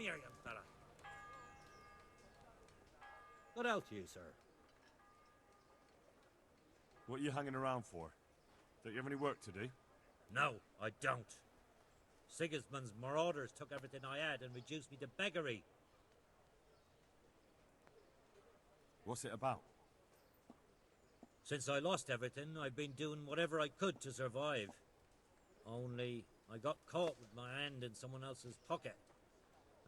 here, young fella. Good out to you, sir. What are you hanging around for? Don't you have any work to do? No, I don't. Sigismund's marauders took everything I had and reduced me to beggary. What's it about? Since I lost everything, I've been doing whatever I could to survive. Only, I got caught with my hand in someone else's pocket.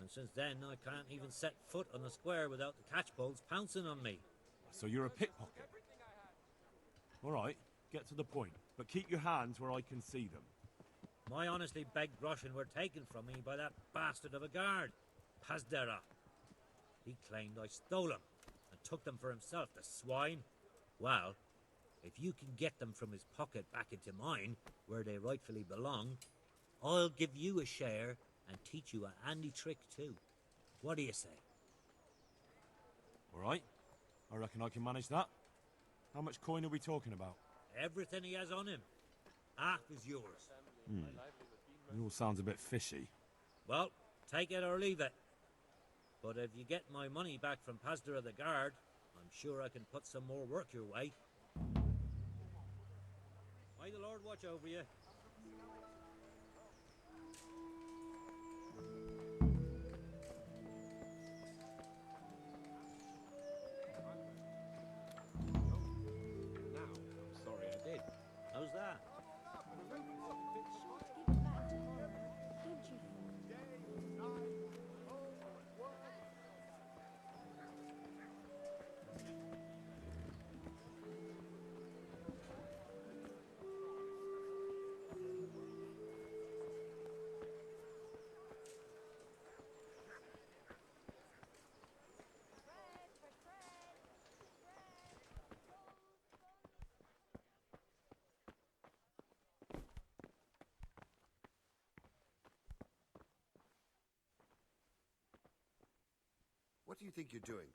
And since then, I can't even set foot on the square without the catchpoles pouncing on me. So you're a pickpocket? All right, get to the point. But keep your hands where I can see them. My honestly begged groschen were taken from me by that bastard of a guard, Pazdera. He claimed I stole them and took them for himself, the swine. Well, if you can get them from his pocket back into mine, where they rightfully belong, I'll give you a share and teach you a handy trick too. What do you say? All right, I reckon I can manage that. How much coin are we talking about? Everything he has on him. Half is yours. It all sounds a bit fishy. Well, take it or leave it. But if you get my money back from Pazdera the guard, I'm sure I can put some more work your way. May the Lord watch over you. Now, I'm sorry I did. How's that? Give it back tomorrow, don't you? What do you think you're doing?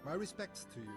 My respects to you.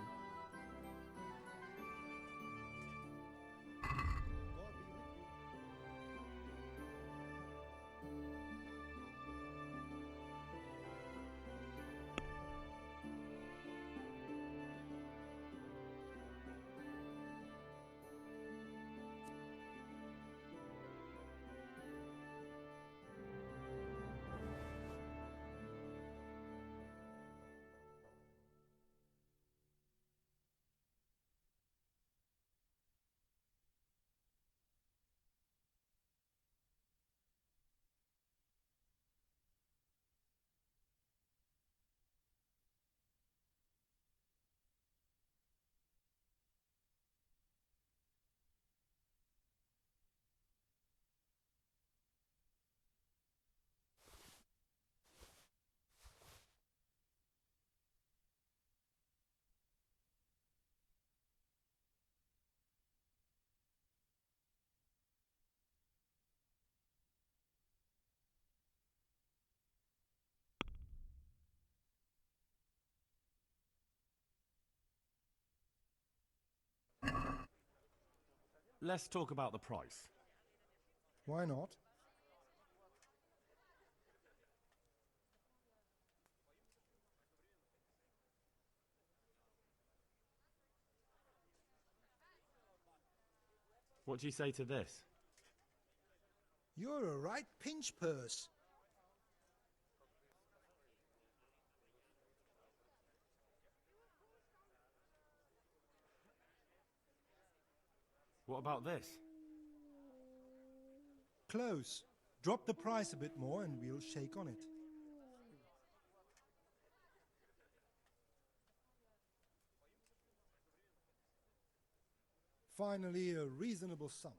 Let's talk about the price. Why not? What do you say to this? You're a right pinch purse. What about this? Close. Drop the price a bit more and we'll shake on it. Finally, a reasonable sum.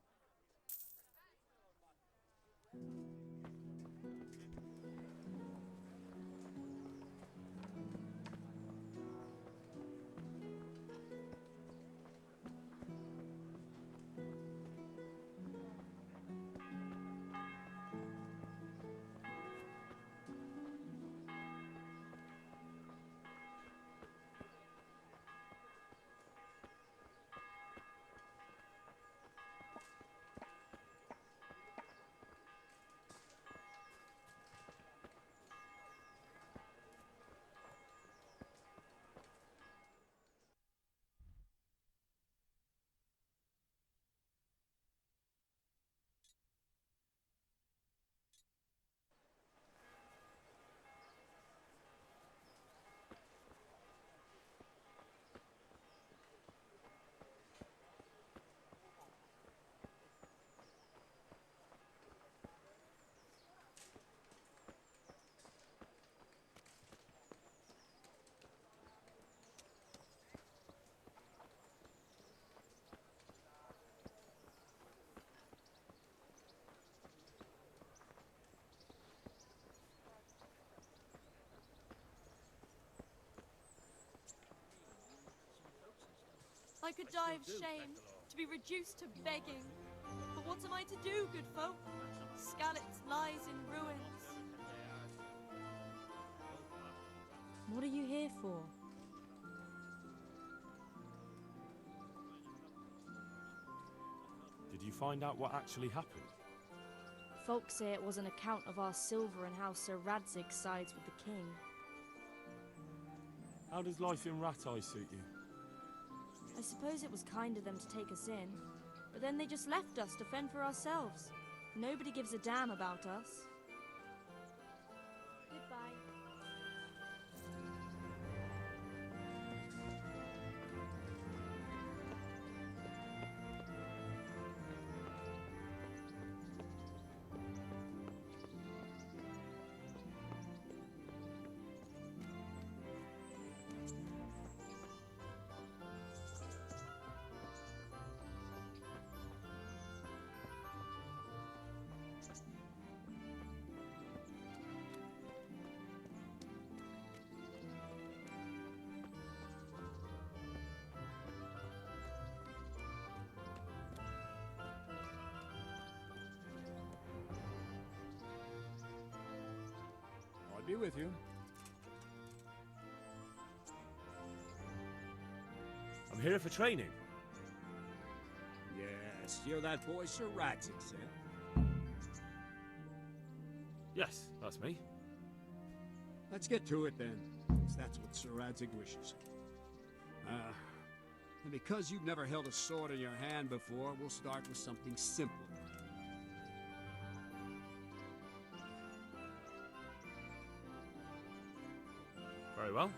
I could die of shame, to be reduced to begging. But what am I to do, good folk? Skalitz lies in ruins. What are you here for? Did you find out what actually happened? Folks say it was an account of our silver and how Sir Radzig sides with the king. How does life in Rat Eye suit you? I suppose it was kind of them to take us in, but then they just left us to fend for ourselves. Nobody gives a damn about us. Goodbye. I'll be with you. here for training. Yes, you're that boy Sir Radzik said. Yes, that's me. Let's get to it then, since that's what Sir Radzik wishes. And because you've never held a sword in your hand before, we'll start with something simple. Very well.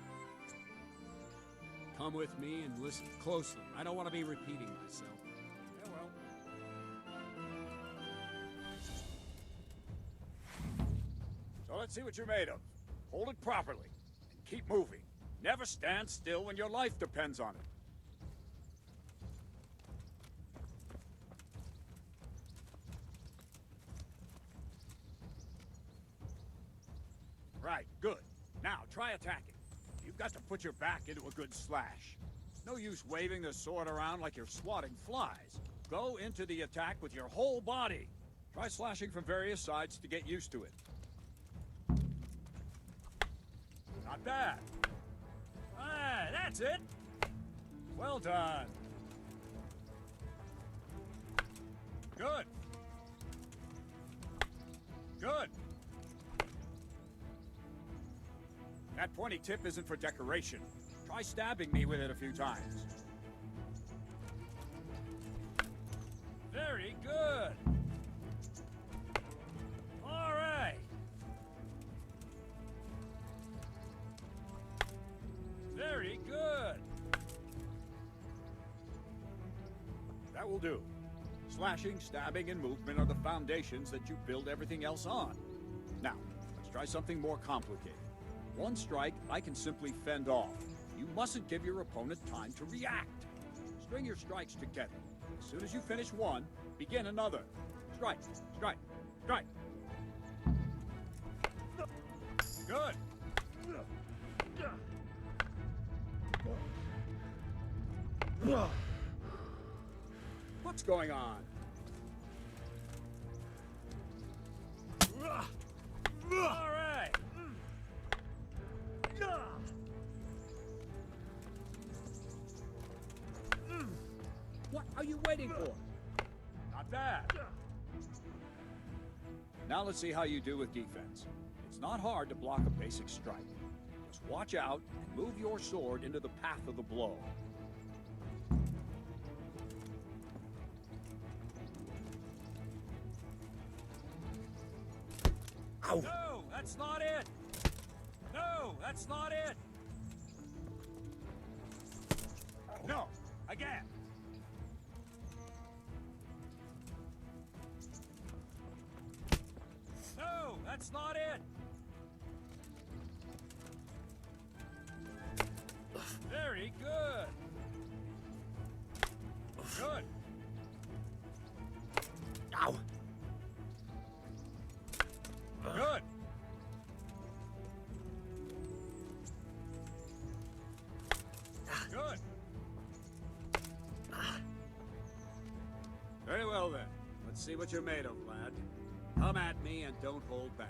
Come with me and listen closely. I don't want to be repeating myself. Farewell. So let's see what you're made of. Hold it properly and keep moving. Never stand still when your life depends on it. Right, good. Now, try attacking. You've got to put your back into a good slash. No use waving the sword around like you're swatting flies. Go into the attack with your whole body. Try slashing from various sides to get used to it. Not bad. Ah, that's it. Well done. Good. Good. That pointy tip isn't for decoration. Try stabbing me with it a few times. Very good. All right. Very good. That will do. Slashing, stabbing, and movement are the foundations that you build everything else on. Now, let's try something more complicated. One strike, I can simply fend off. You mustn't give your opponent time to react. String your strikes together. As soon as you finish one, begin another. Strike, strike, strike. Good. What's going on? All right. What are you waiting for? Not bad. Now let's see how you do with defense. It's not hard to block a basic strike. Just watch out and move your sword into the path of the blow. Ow. No, that's not it. No, that's not it. No, again. No, that's not it. Very good. Good. Ow. Good. Good. Very well then. Let's see what you're made of, lad. Come at me and don't hold back.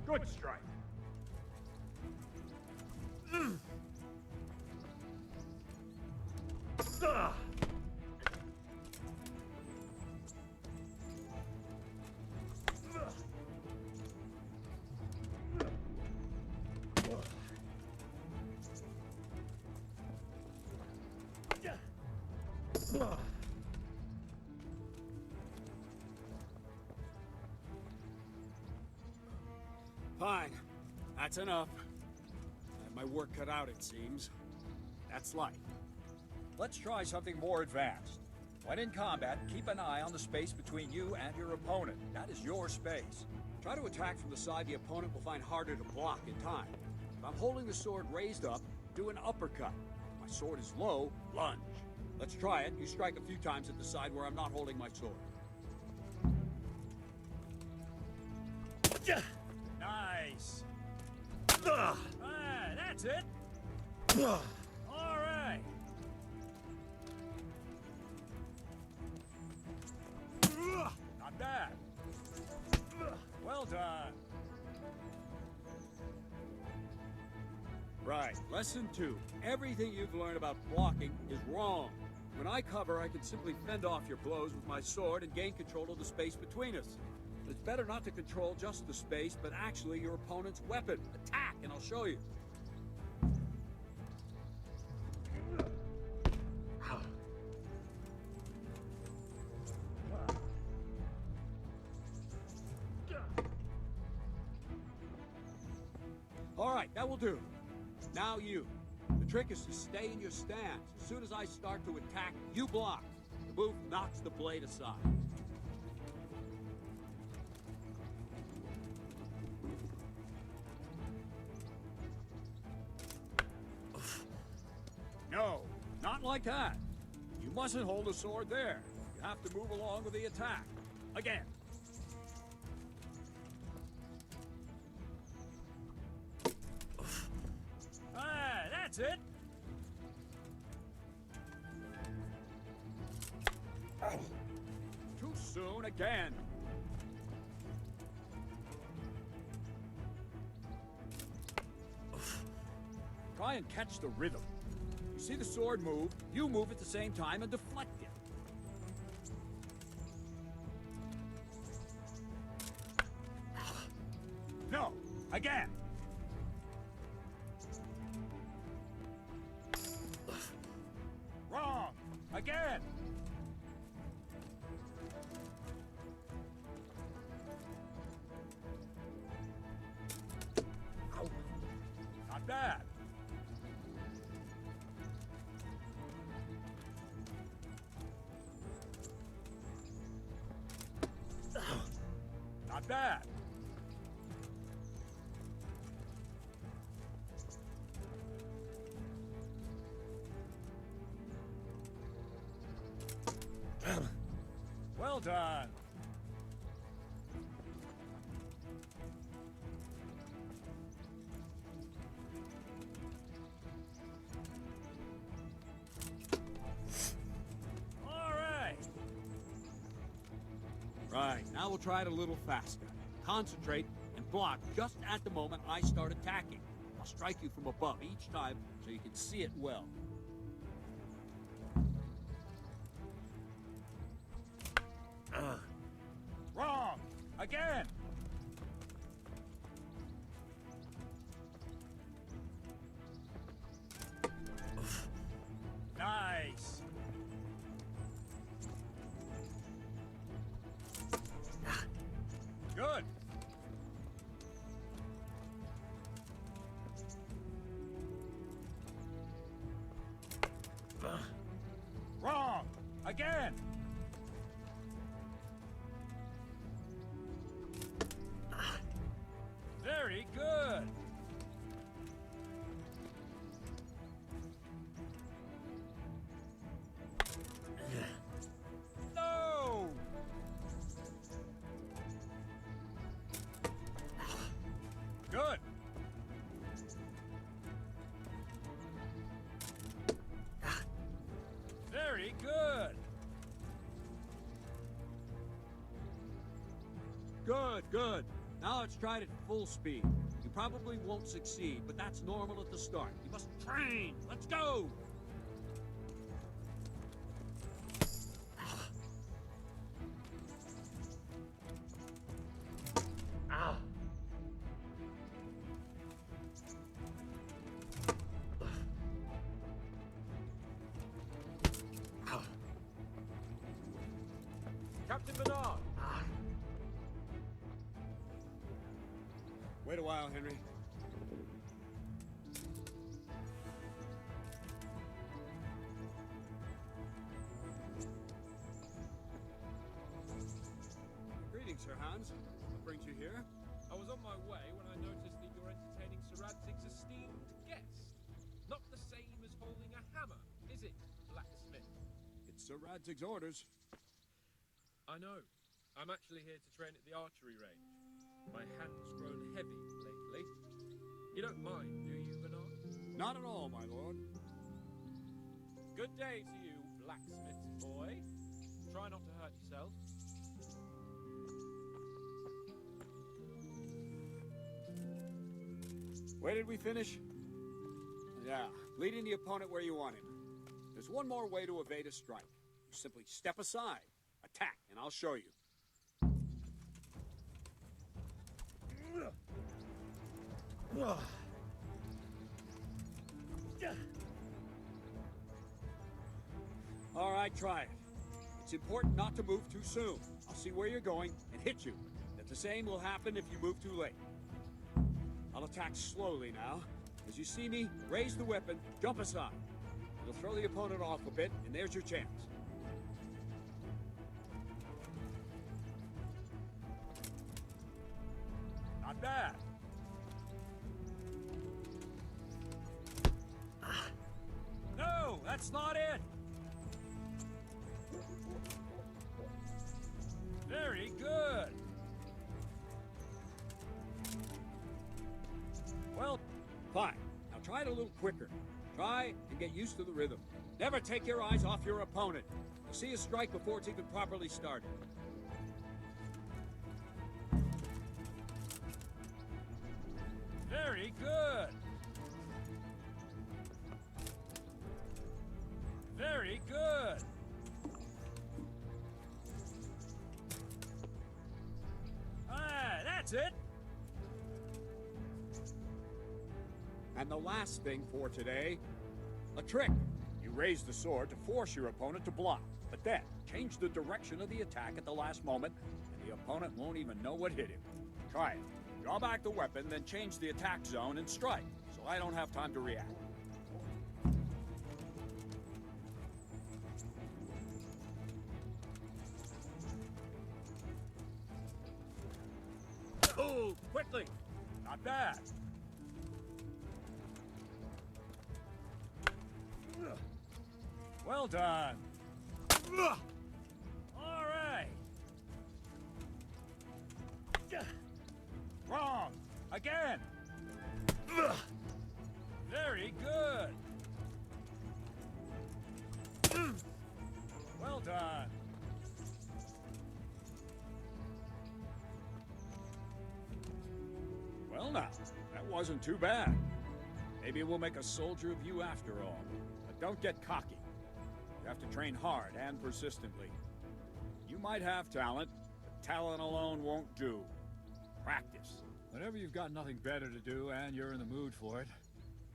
Good strike. Fine. That's enough. I have my work cut out, it seems. That's life. Let's try something more advanced. When in combat, keep an eye on the space between you and your opponent. That is your space. Try to attack from the side the opponent will find harder to block in time. If I'm holding the sword raised up, do an uppercut. If my sword is low, lunge. Let's try it. You strike a few times at the side where I'm not holding my sword. Nice. That's it. All right. Not bad. Well done. Right, lesson 2. Everything you've learned about blocking is wrong. When I cover, I can simply fend off your blows with my sword and gain control of the space between us. It's better not to control just the space, but actually your opponent's weapon. Attack, and I'll show you. All right, that will do. Now you. The trick is to stay in your stance. As soon as I start to attack, you block. The move knocks the blade aside. No, not like that. You mustn't hold the sword there. You have to move along with the attack. Again. That's it. Too soon again. Try and catch the rhythm. You see the sword move, you move at the same time and deflect it. No, again. Wrong, again. Not bad. Not bad. Well done. All right. Right, now we'll try it a little faster. Concentrate and block just at the moment I start attacking. I'll strike you from above each time so you can see it well. Wrong! Again! Nice! Good! Wrong! Again! Very good! No! Good! Very good! Good, good. Now let's try it at full speed. You probably won't succeed, but that's normal at the start. You must train. Let's go! Captain Bernard! Wait a while, Henry. Greetings, Sir Hans. What brings you here? was on my way when I noticed that you're entertaining Sir Radzig's esteemed guest. Not the same as holding a hammer, is it, blacksmith? It's Sir Radzig's orders. I know. I'm actually here to train at the archery range. My hand's grown heavy lately. You don't mind, do you, Bernard? Not at all, my lord. Good day to you, blacksmith boy. Try not to hurt yourself. Where did we finish? Yeah, leading the opponent where you want him. There's one more way to evade a strike. You simply step aside, attack, and I'll show you. All right, try it. It's important not to move too soon. I'll see where you're going and hit you. That the same will happen if you move too late. I'll attack slowly now. As you see me, raise the weapon, jump aside. You'll throw the opponent off a bit, and there's your chance. Not bad. No, that's not it. Very good. Well, fine. Now try it a little quicker. Try and get used to the rhythm. Never take your eyes off your opponent. You'll see a strike before it's even properly started. Very good. Very good. Ah, that's it. And the last thing for today, a trick. You raise the sword to force your opponent to block, but then change the direction of the attack at the last moment, and the opponent won't even know what hit him. Try it. Draw back the weapon, then change the attack zone and strike, so I don't have time to react. Oh, quickly! Not bad. Well done. All right. Wrong. Again. Very good. Well done. Well now, that wasn't too bad. Maybe we'll make a soldier of you after all. But don't get cocky. You have to train hard and persistently. You might have talent, but talent alone won't do. Practice. Whenever you've got nothing better to do and you're in the mood for it,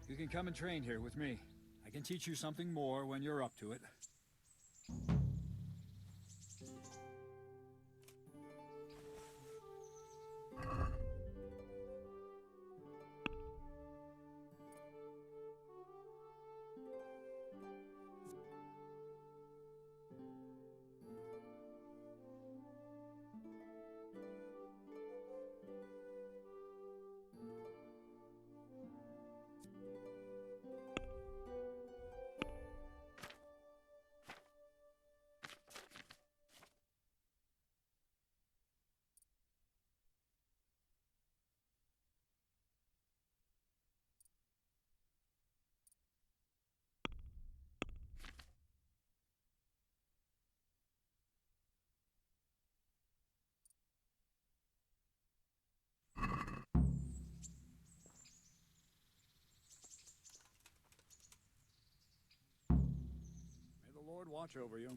you can come and train here with me. I can teach you something more when you're up to it. May the Lord watch over you.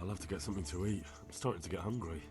I'll have to get something to eat. I'm starting to get hungry.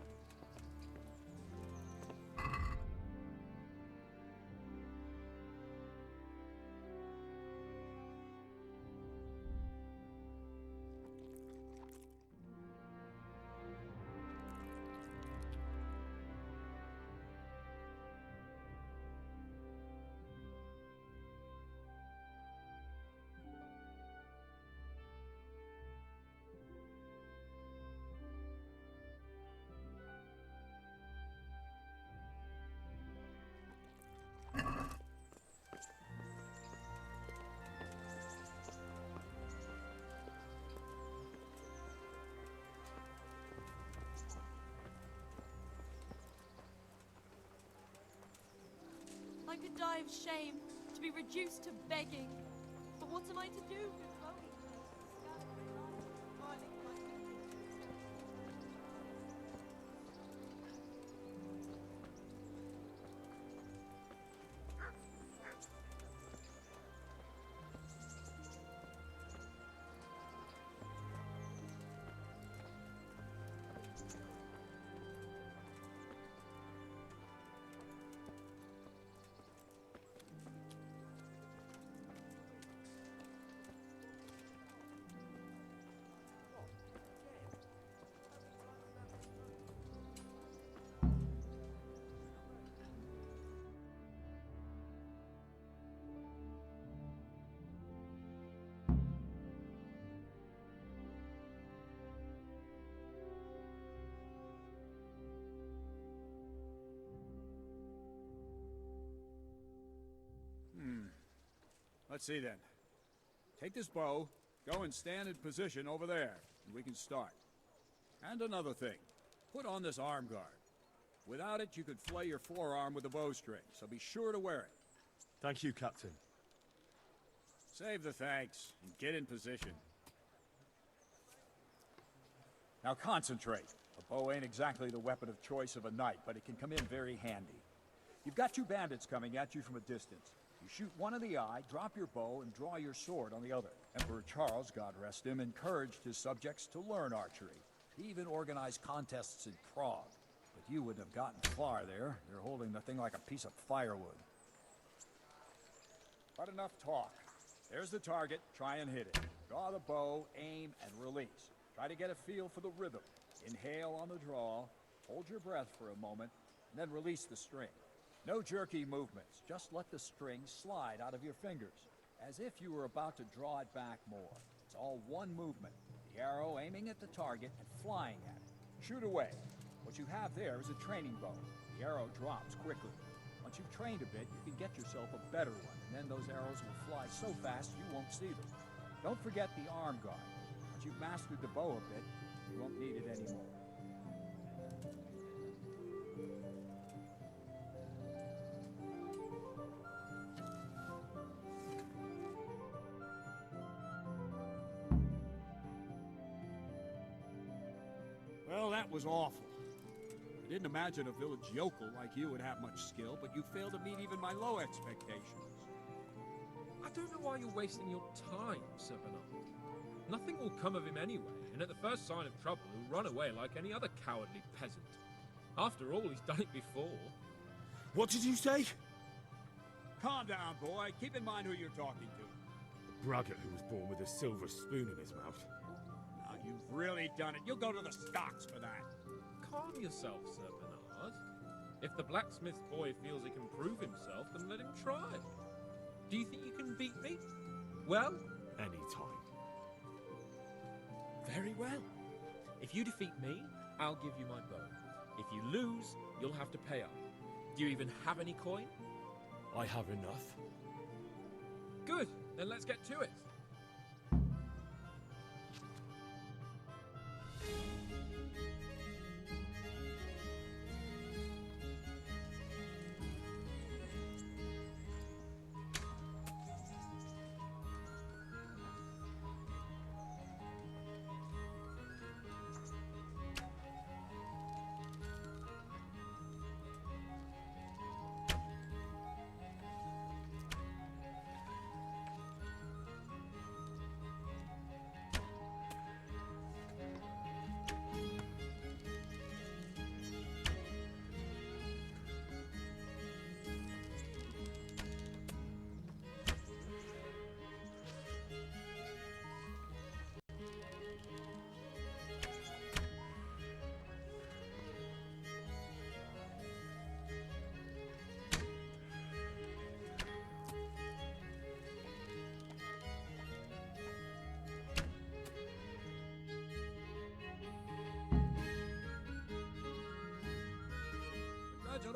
I could die of shame to be reduced to begging. But what am I to do, good folk? Let's see then. Take this bow, go and stand in position over there, and we can start. And another thing, put on this arm guard. Without it, you could flay your forearm with a bowstring, so be sure to wear it. Thank you, Captain. Save the thanks, and get in position. Now concentrate. A bow ain't exactly the weapon of choice of a knight, but it can come in very handy. You've got two bandits coming at you from a distance. You shoot one in the eye, drop your bow, and draw your sword on the other. Emperor Charles, God rest him, encouraged his subjects to learn archery. He even organized contests in Prague. But you wouldn't have gotten far there. You're holding the thing like a piece of firewood. But enough talk. There's the target. Try and hit it. Draw the bow, aim, and release. Try to get a feel for the rhythm. Inhale on the draw, hold your breath for a moment, and then release the string. No jerky movements. Just let the string slide out of your fingers, as if you were about to draw it back more. It's all one movement. The arrow aiming at the target and flying at it. Shoot away. What you have there is a training bow. The arrow drops quickly. Once you've trained a bit, you can get yourself a better one, and then those arrows will fly so fast you won't see them. Don't forget the arm guard. Once you've mastered the bow a bit, you won't need it anymore. Well, that was awful. I didn't imagine a village yokel like you would have much skill, but you failed to meet even my low expectations. I don't know why you're wasting your time, Sir Bernard. Nothing will come of him anyway, and at the first sign of trouble, he'll run away like any other cowardly peasant. After all, he's done it before. What did you say? Calm down, boy. Keep in mind who you're talking to. The braggart who was born with a silver spoon in his mouth. Now, you've really done it. You'll go to the stocks for that. Calm yourself, Sir Bernard. If the blacksmith boy feels he can prove himself, then let him try. Do you think you can beat me? Well? Anytime. Very well. If you defeat me, I'll give you my bow. If you lose, you'll have to pay up. Do you even have any coin? I have enough. Good, then let's get to it.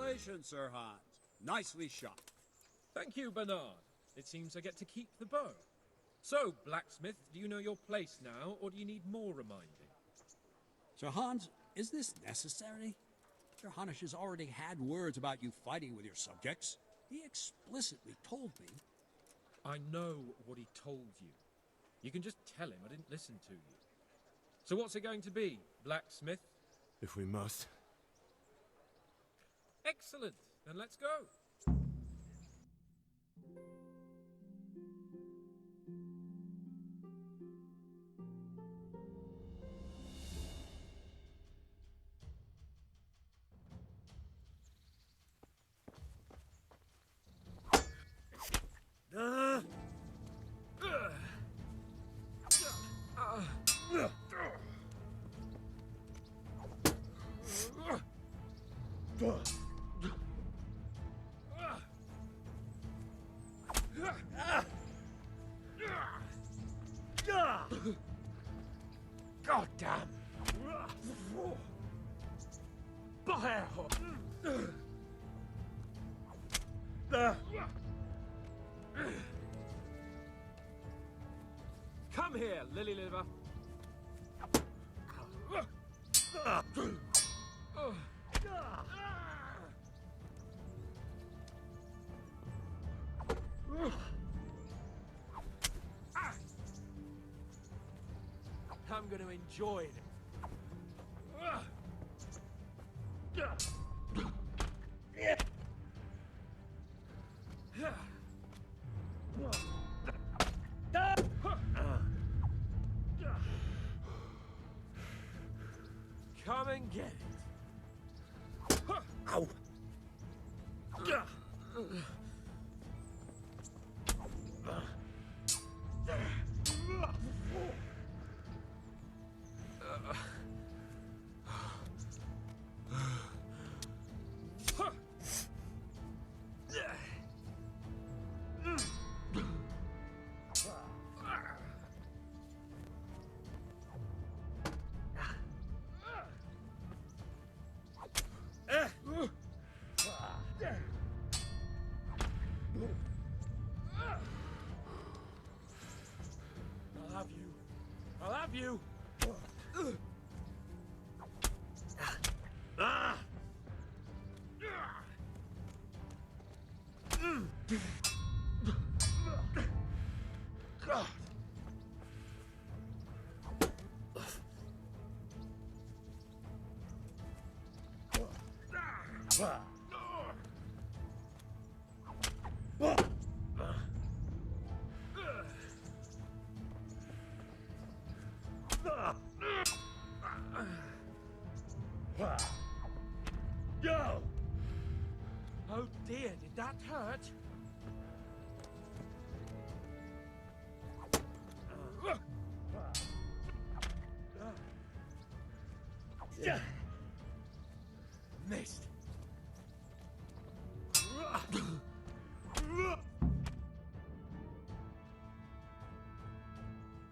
Congratulations, Sir Hans. Nicely shot. Thank you, Bernard. It seems I get to keep the bow. So, blacksmith, do you know your place now, or do you need more reminding? Sir Hans, is this necessary? Sir Hanush has already had words about you fighting with your subjects. He explicitly told me. I know what he told you. You can just tell him I didn't listen to you. So what's it going to be, blacksmith? If we must. Excellent. Then let's go. God damn! Come here, lily liver. I'm going to enjoy it. Come and get it. Ow. I'll have you. God. Go! Oh dear, did that hurt? Missed.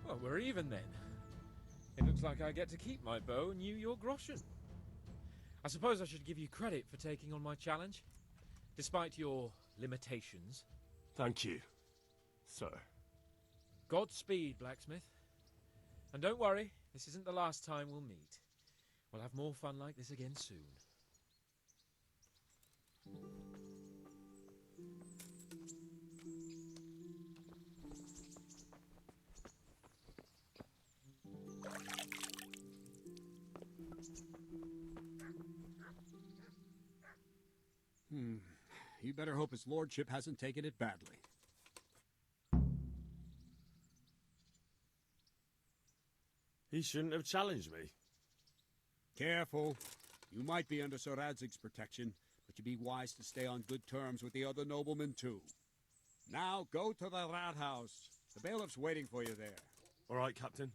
Well, we're even then. It looks like I get to keep my bow and you your groschen. I suppose I should give you credit for taking on my challenge, despite your limitations. Thank you, sir. Godspeed, blacksmith. And don't worry, this isn't the last time we'll meet. We'll have more fun like this again soon. You better hope his lordship hasn't taken it badly. He shouldn't have challenged me. Careful. You might be under Sir Radzig's protection, but you'd be wise to stay on good terms with the other noblemen, too. Now, go to the rat house. The bailiff's waiting for you there. All right, Captain.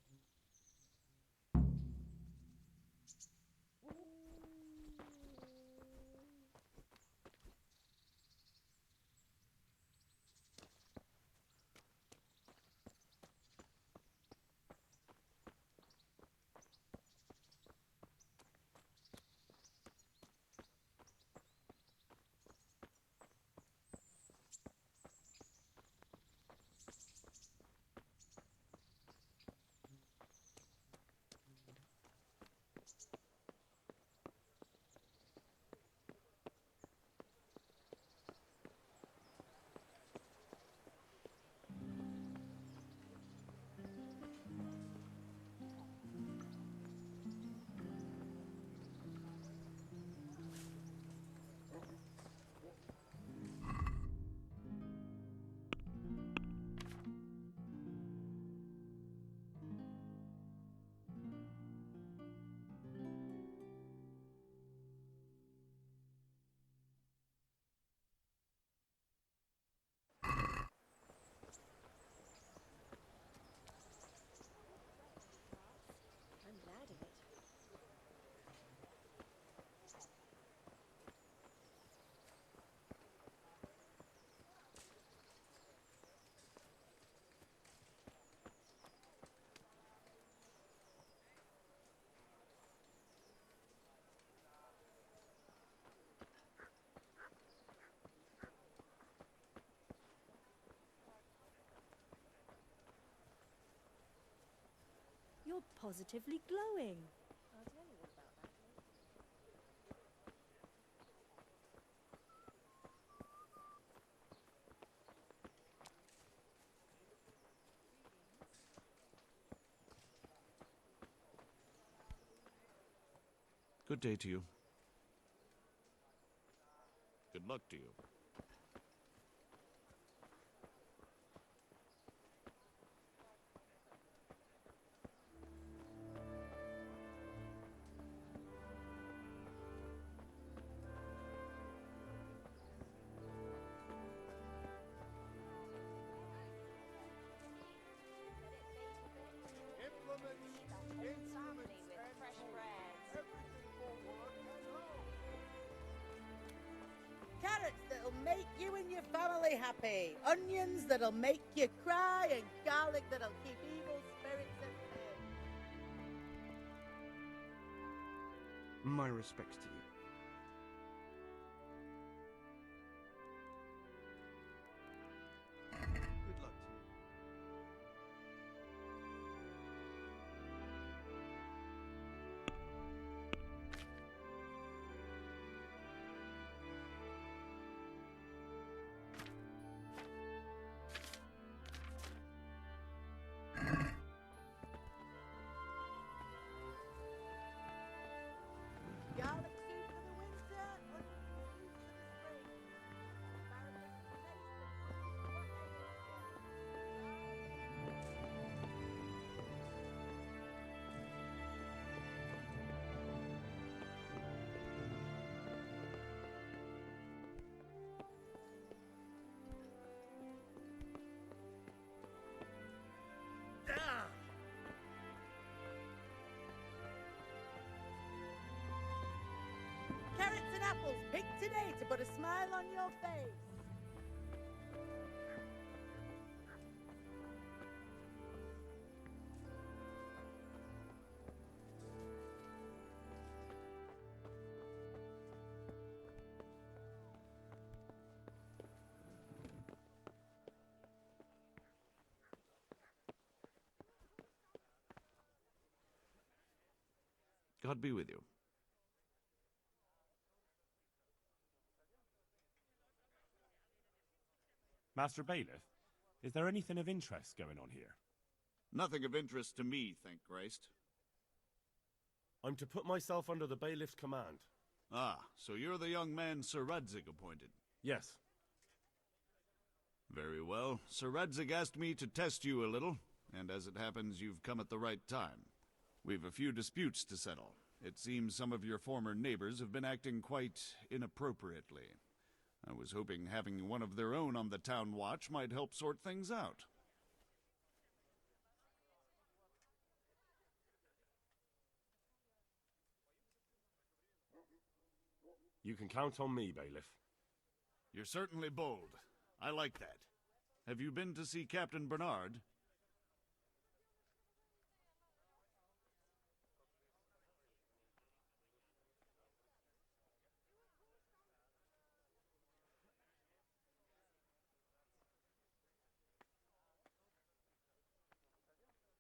You're positively glowing. Good day to you. Good luck to you. Carrots that'll make you and your family happy. Onions that'll make you cry. And garlic that'll keep evil spirits at bay. My respects to you. Good luck to you. Garlic soup for the winter. Onion soup for the spring. Asparagus for Carrots and apples picked today to put a smile on your face. God be with you. Master Bailiff, is there anything of interest going on here? Nothing of interest to me, thank Christ. I'm to put myself under the bailiff's command. Ah, so you're the young man Sir Radzig appointed. Yes. Very well. Sir Radzig asked me to test you a little, and as it happens, you've come at the right time. We've a few disputes to settle. It seems some of your former neighbors have been acting quite inappropriately. I was hoping having one of their own on the town watch might help sort things out. You can count on me, Bailiff. You're certainly bold. I like that. Have you been to see Captain Bernard?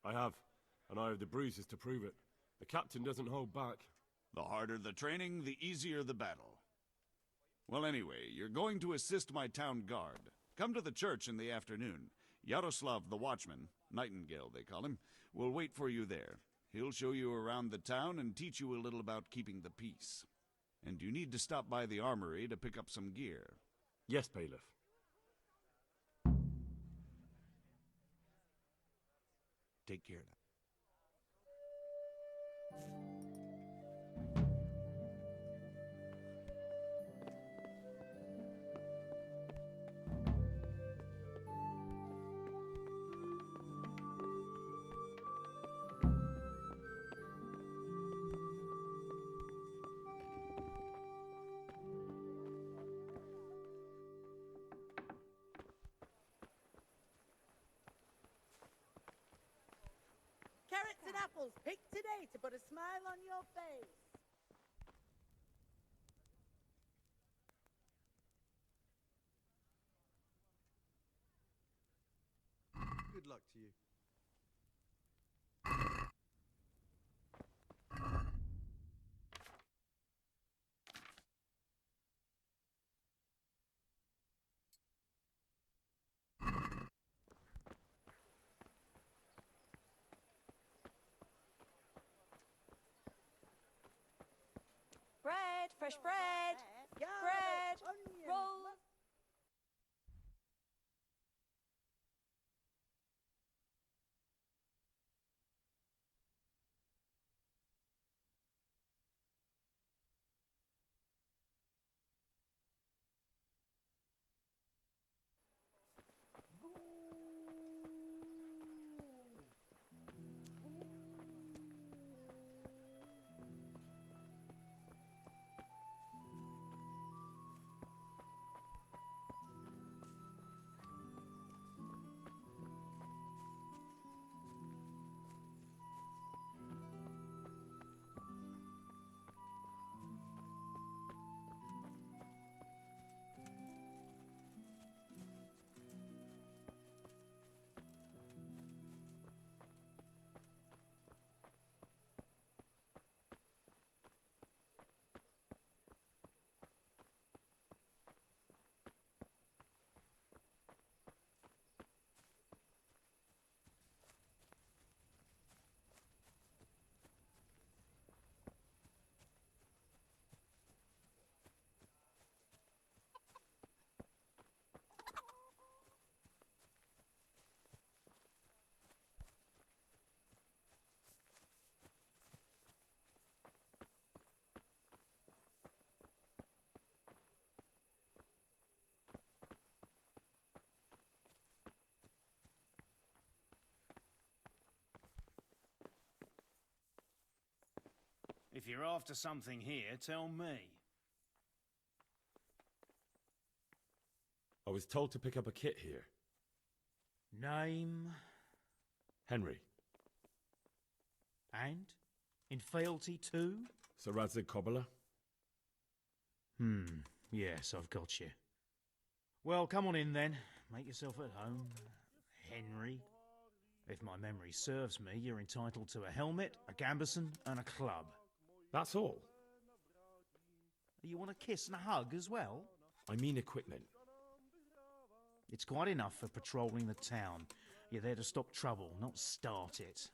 I have, and I have the bruises to prove it. The captain doesn't hold back. The harder the training, the easier the battle. Well, anyway, you're going to assist my town guard. Come to the church in the afternoon. Yaroslav the watchman, Nightingale they call him, will wait for you there. He'll show you around the town and teach you a little about keeping the peace. And you need to stop by the armory to pick up some gear. Yes, Bailiff. Take care now. Carrots and apples picked today to put a smile on your face. Good luck to you. Fresh bread! Bread! Roll! If you're after something here, tell me. I was told to pick up a kit here. Name? Henry. And? In fealty too? Sir Radzig Cobbler? Yes, I've got you. Well, come on in then. Make yourself at home. Henry. If my memory serves me, you're entitled to a helmet, a gambeson, and a club. That's all? You want a kiss and a hug as well? I mean equipment. It's quite enough for patrolling the town. You're there to stop trouble, not start it.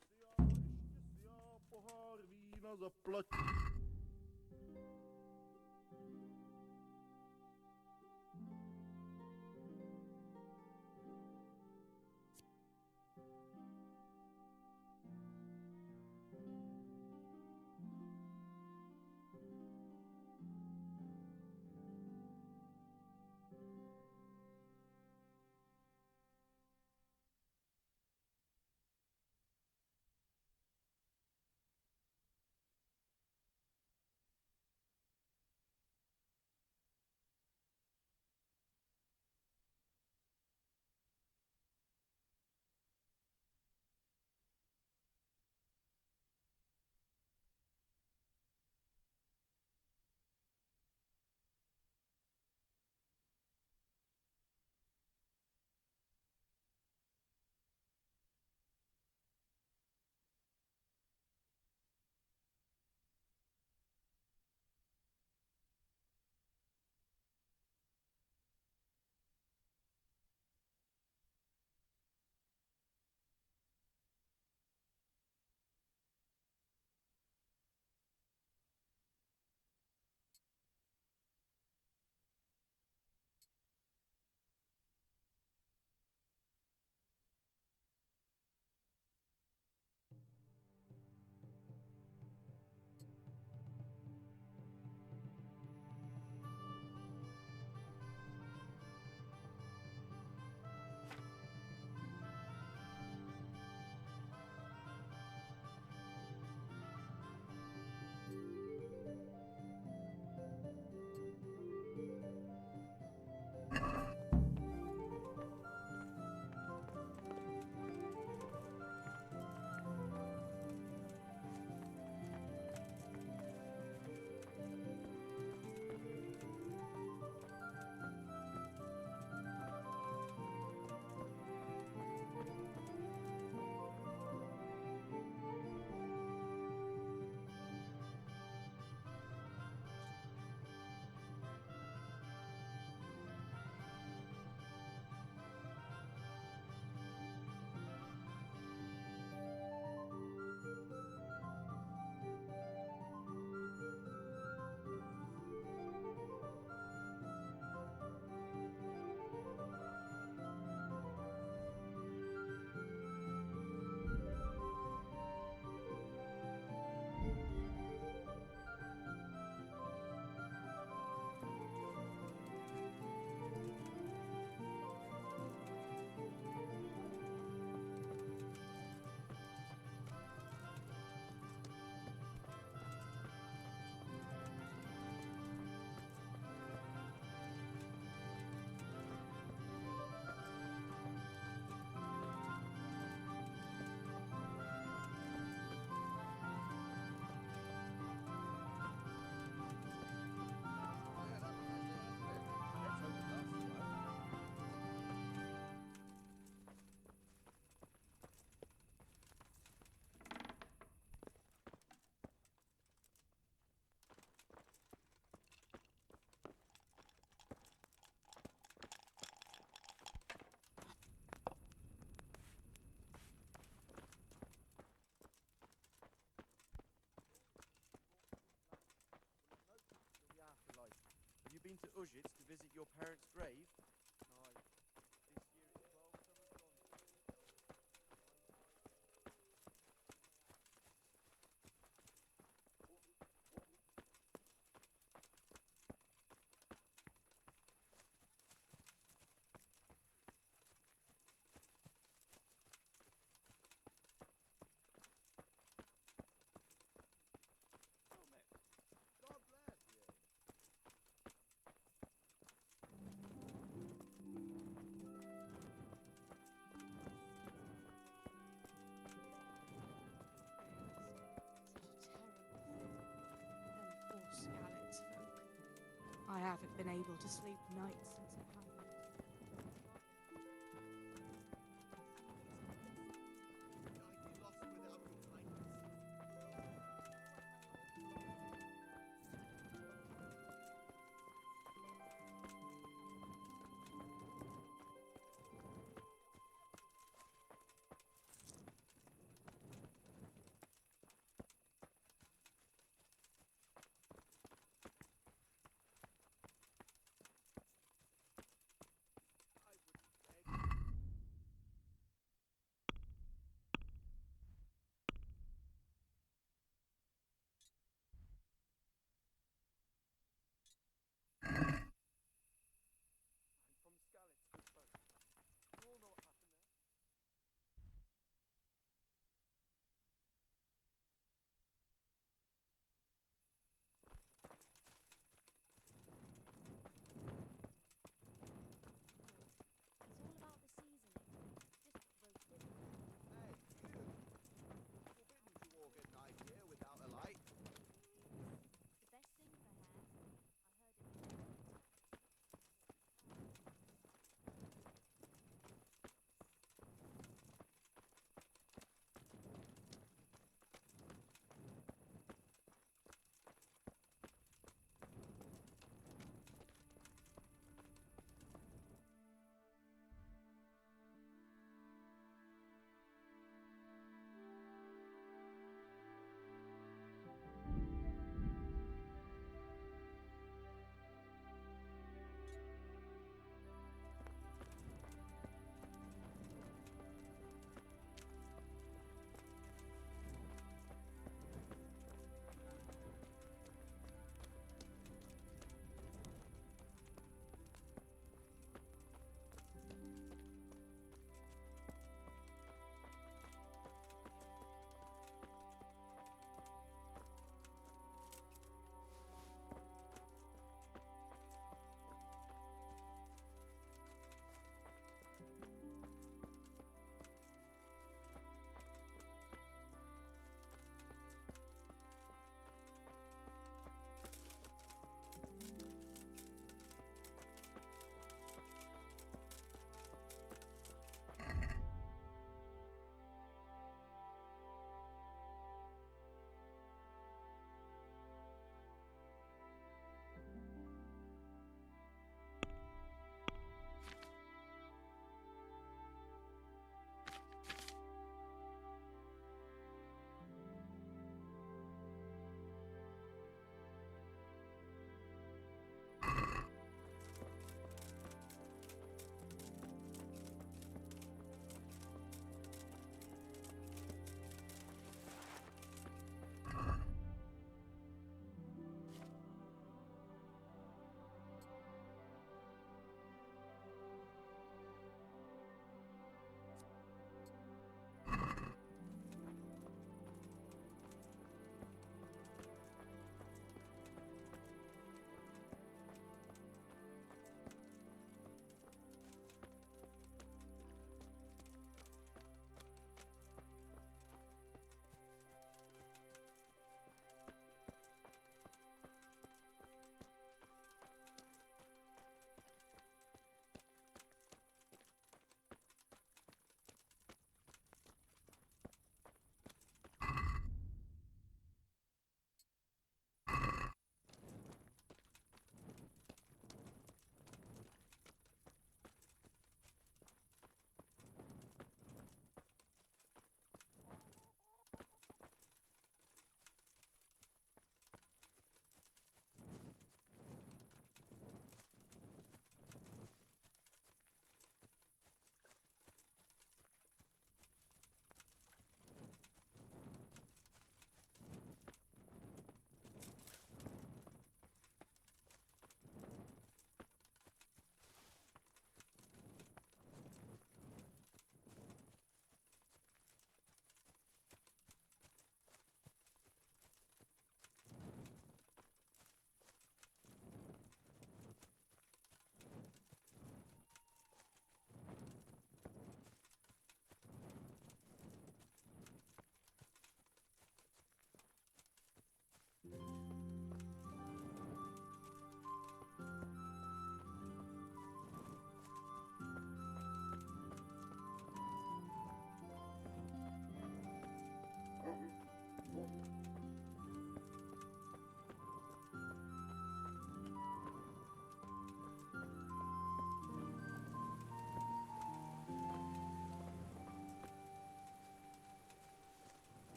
been to Ushitz to visit your parents' grave? Aye. This year it's 12 summers gone. God bless you. Them poor Skalitz folk. I haven't been able to sleep nights since it happened.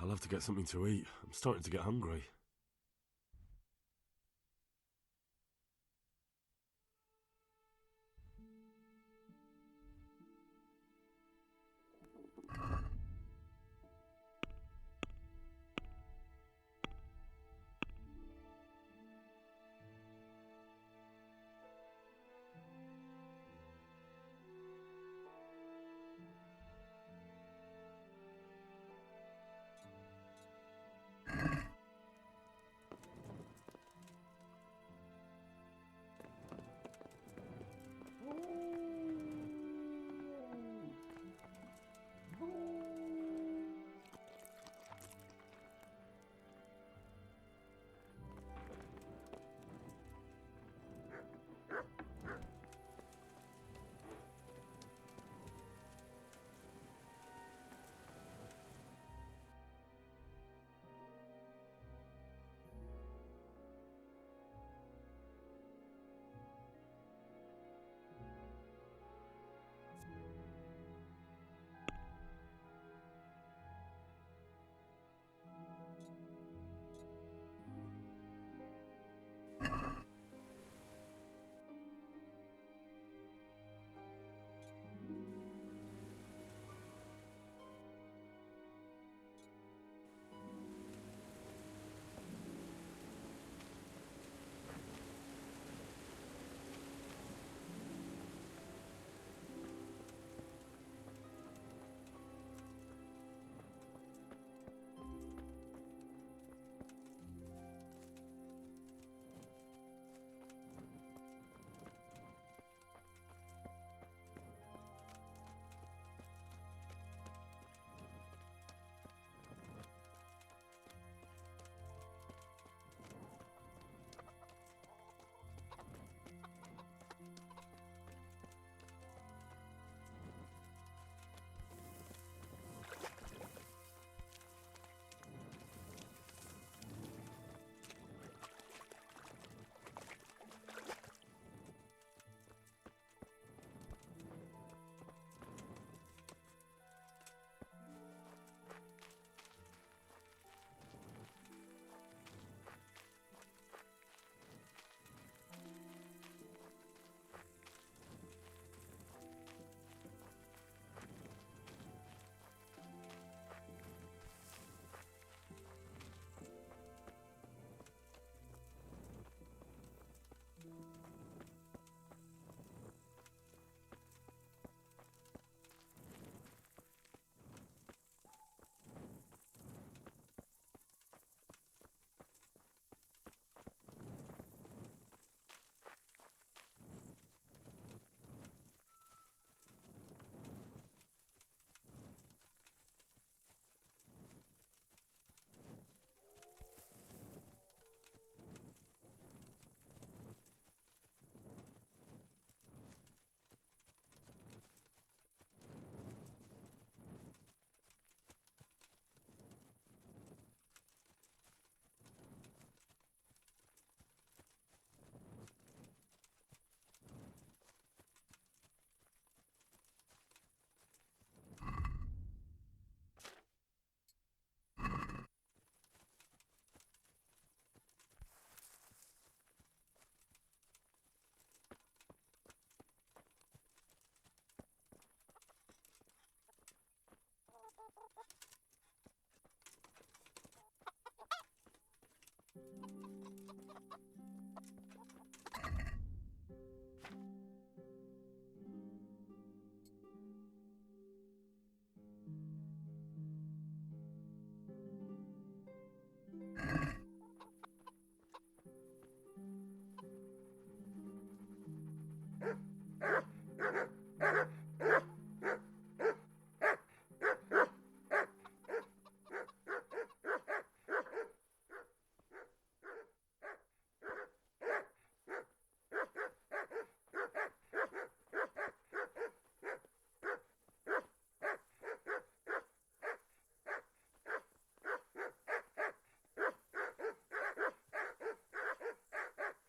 I'll have to get something to eat. I'm starting to get hungry.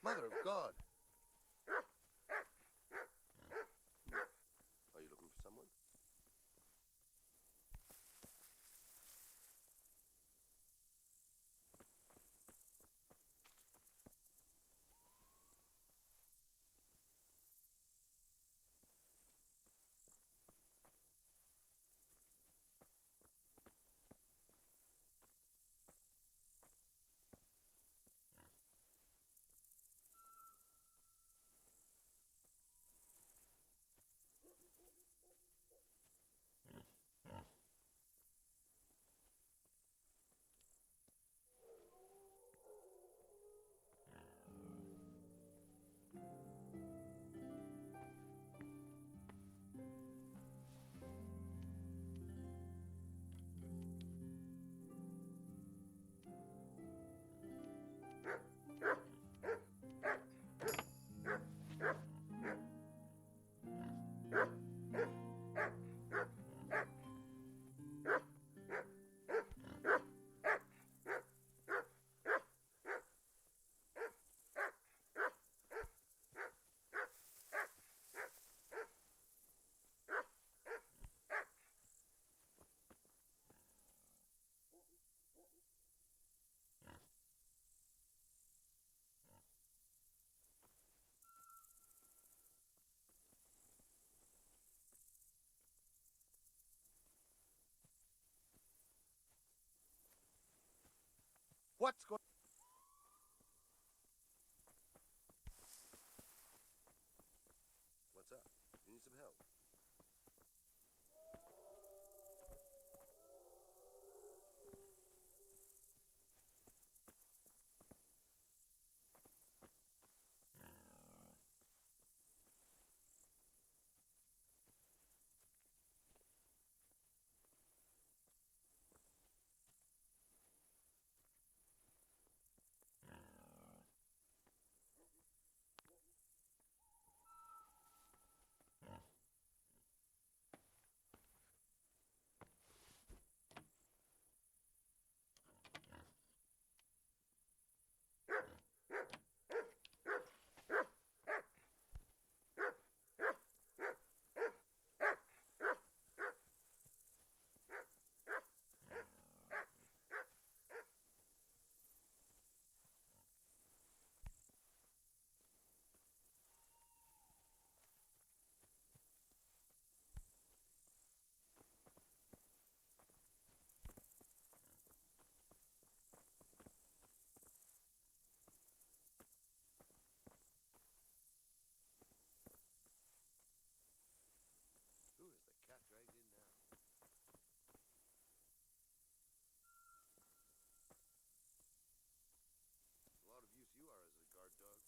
Mother of God. What's going? What's up? You need some help? Who is the cat dragged in now? A lot of use you are as a guard dog.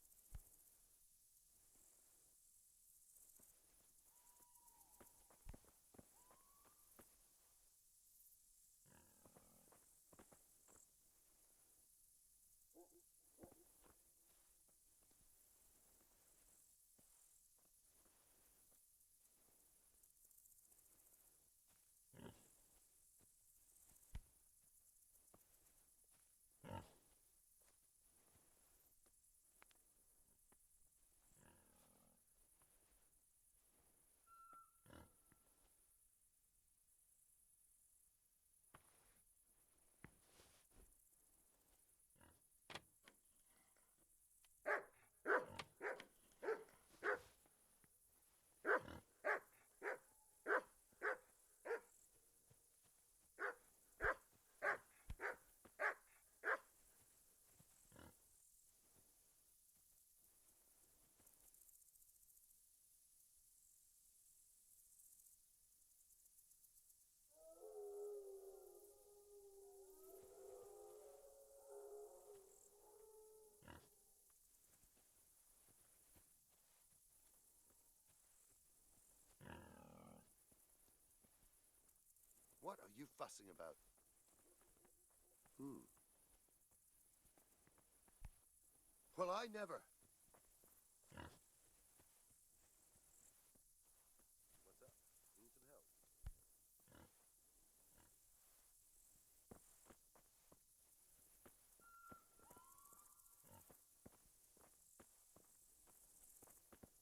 What are you fussing about? Well, I never. What's up? Need some help?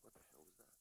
What the hell was that?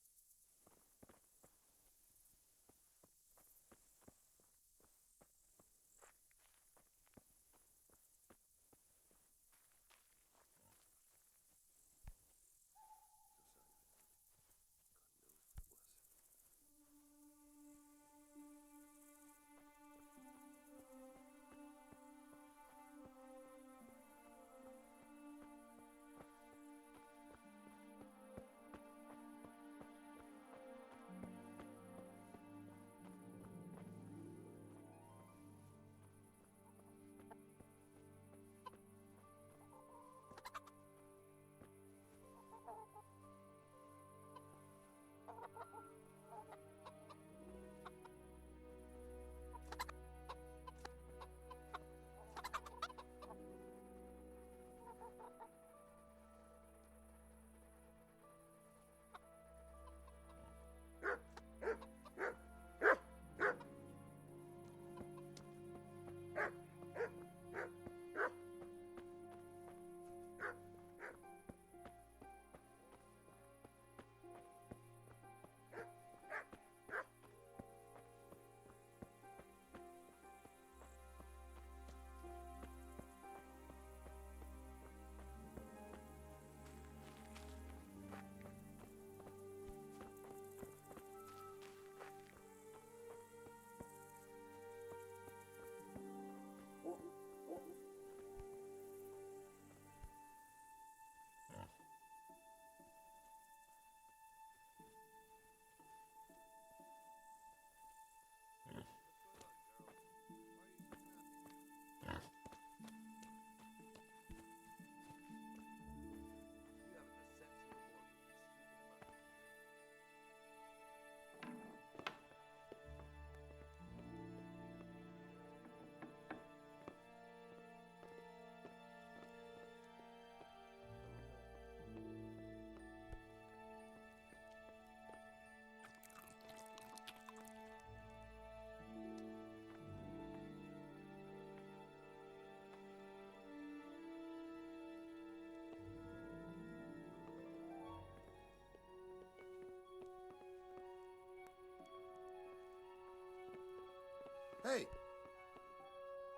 Hey!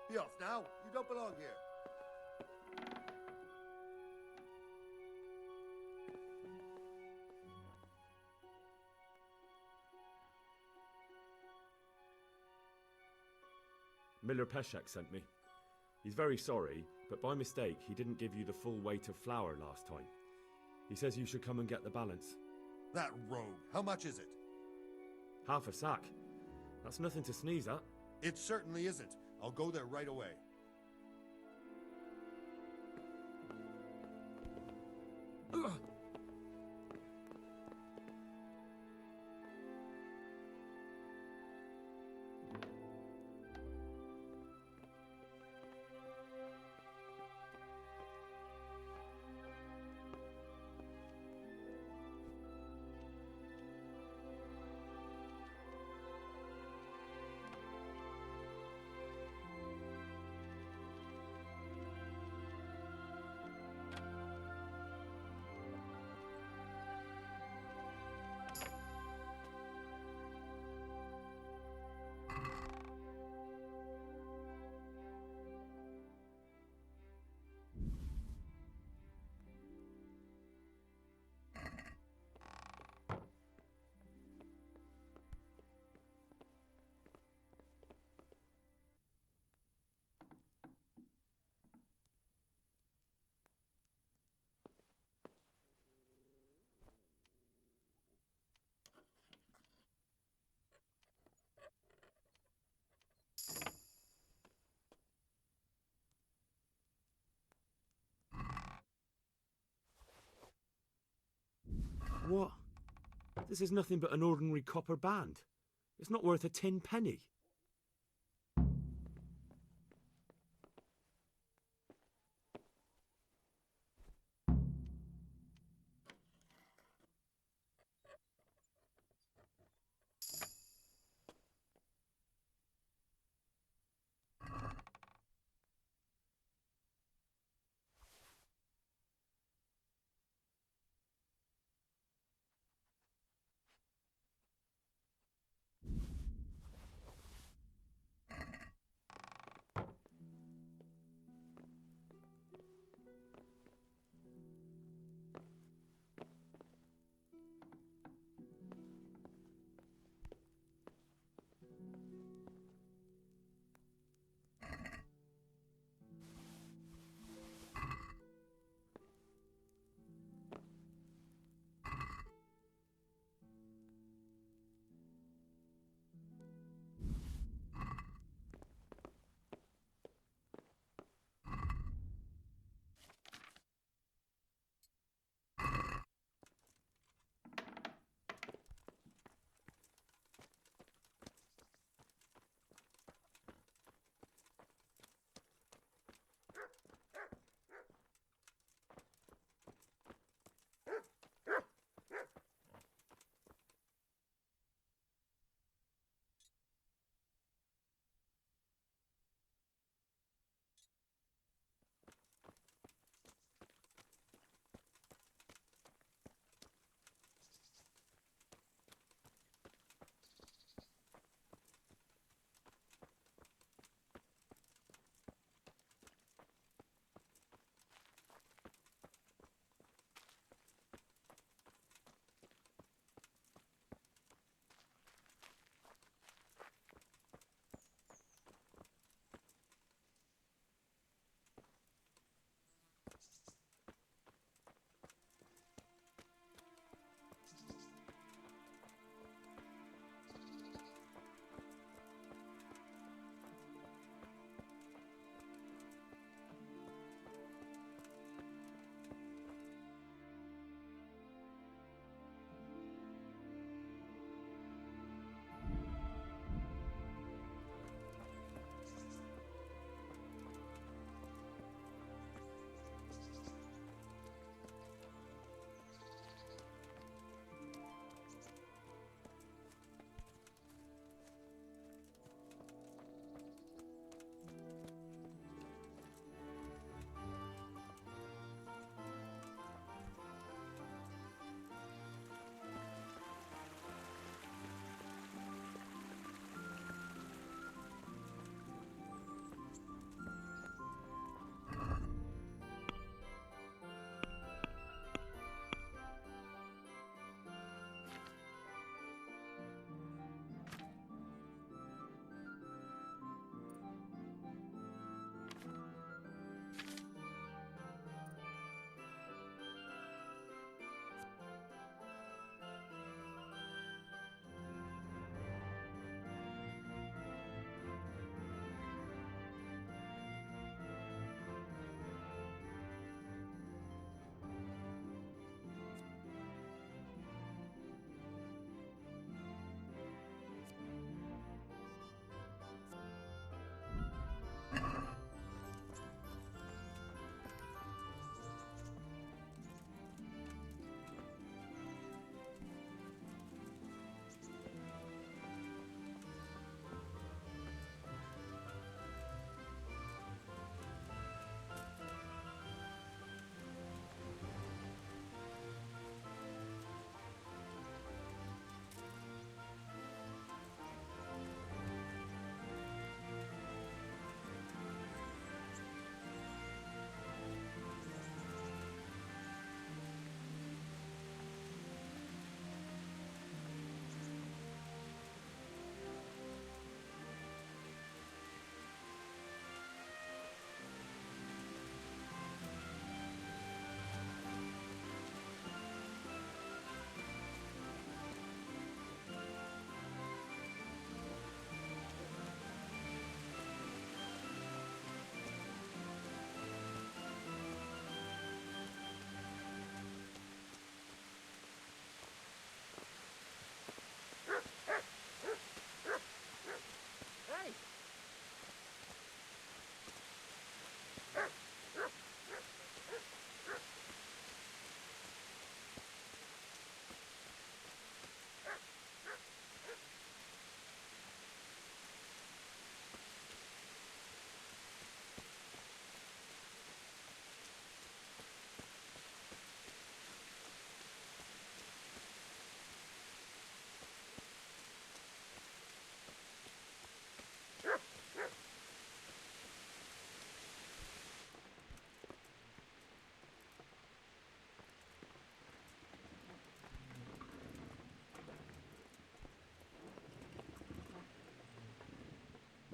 Be off now. You don't belong here. Miller Peshek sent me. He's very sorry, but by mistake he didn't give you the full weight of flour last time. He says you should come and get the balance. That rogue. How much is it? Half a sack. That's nothing to sneeze at. It certainly isn't. I'll go there right away. Ugh. What? This is nothing but an ordinary copper band. It's not worth a 10 penny.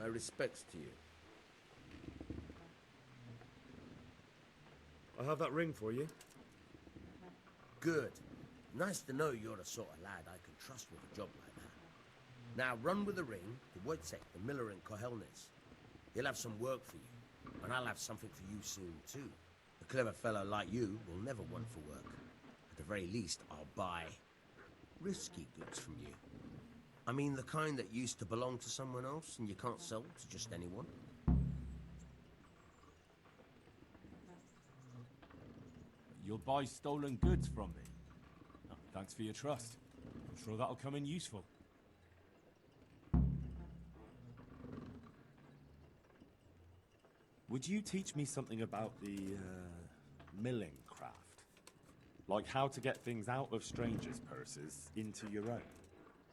My respects to you. I have that ring for you. Good. Nice to know you're the sort of lad I can trust with a job like that. Now run with the ring to Wojciech, the miller in Kohelnitz. He'll have some work for you, and I'll have something for you soon too. A clever fellow like you will never want for work. At the very least, I'll buy risky goods from you. I mean the kind that used to belong to someone else and you can't sell to just anyone. You'll buy stolen goods from me. Oh, thanks for your trust. I'm sure that'll come in useful. Would you teach me something about the, milling craft? Like how to get things out of strangers' purses into your own?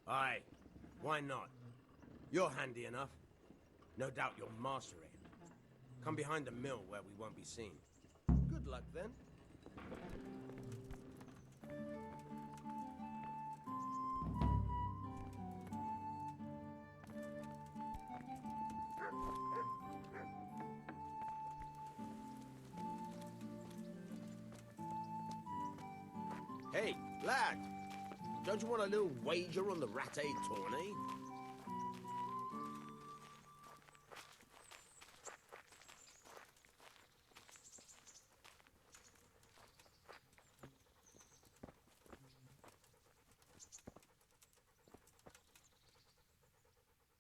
Aye, why not? You're handy enough. No doubt you'll master it. Come behind the mill where we won't be seen. Good luck then. Hey, lad! Don't you want a little wager on the Ratte tourney?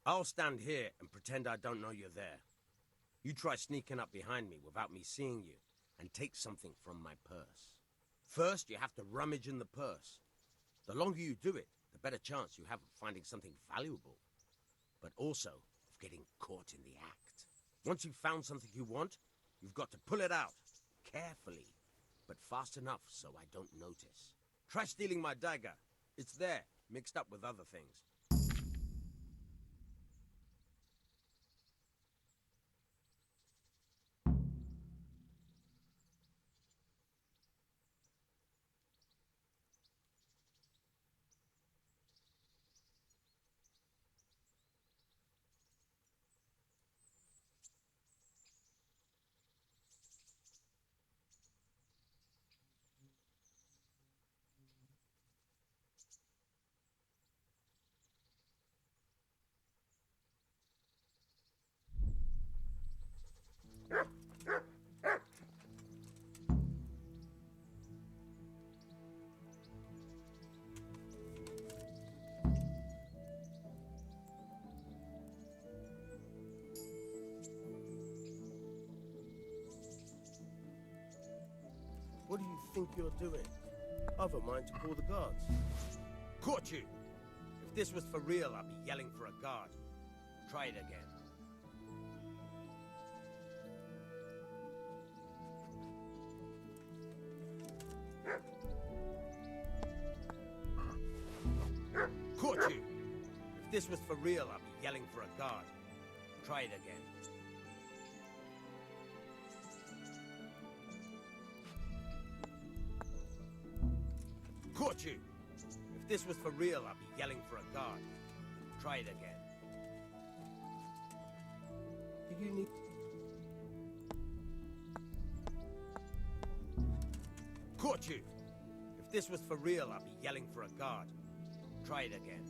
I'll stand here and pretend I don't know you're there. You try sneaking up behind me without me seeing you, and take something from my purse. First, you have to rummage in the purse. The longer you do it, the better chance you have of finding something valuable, but also of getting caught in the act. Once you've found something you want, you've got to pull it out, carefully, but fast enough so I don't notice. Try stealing my dagger. It's there, mixed up with other things. What do you think you're doing? I've a mind to call the guards. Caught you! If this was for real, I'd be yelling for a guard. Try it again. Caught you! If this was for real, I'd be yelling for a guard. Try it again. Caught you! If this was for real, I'd be yelling for a guard. Try it again. Do you need... Caught you! If this was for real, I'd be yelling for a guard. Try it again.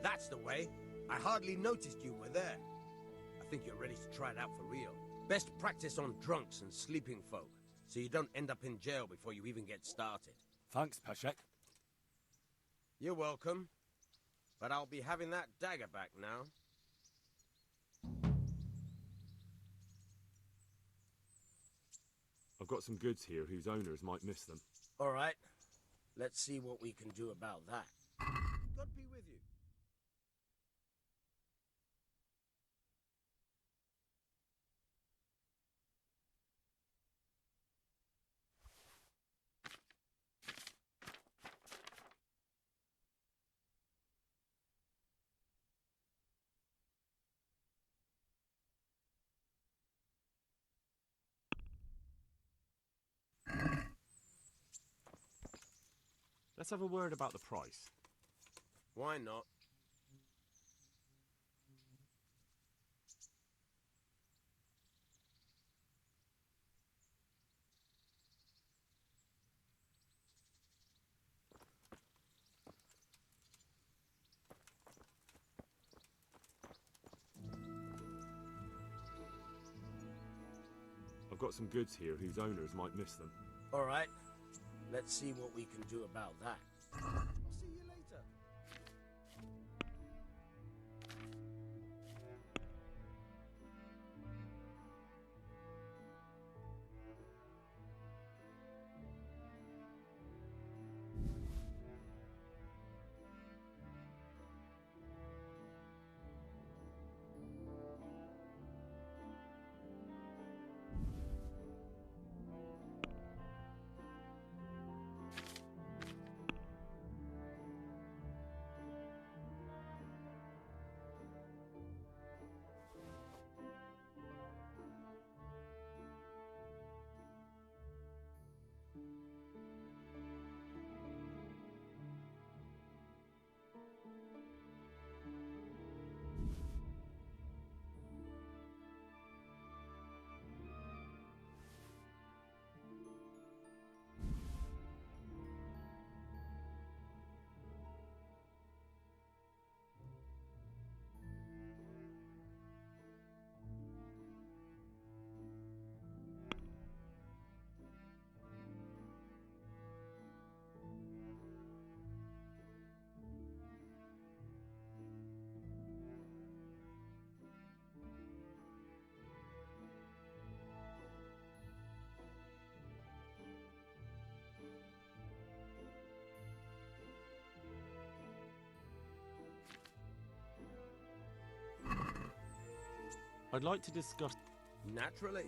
That's the way. I hardly noticed you were there. I think you're ready to try it out for real. Best practice on drunks and sleeping folk, so you don't end up in jail before you even get started. Thanks, Peshek. You're welcome. But I'll be having that dagger back now. I've got some goods here whose owners might miss them. All right. Let's see what we can do about that. God be with you. Let's have a word about the price. Why not? I've got some goods here whose owners might miss them. All right. Let's see what we can do about that. I'll see you later. I'd like to discuss... Naturally.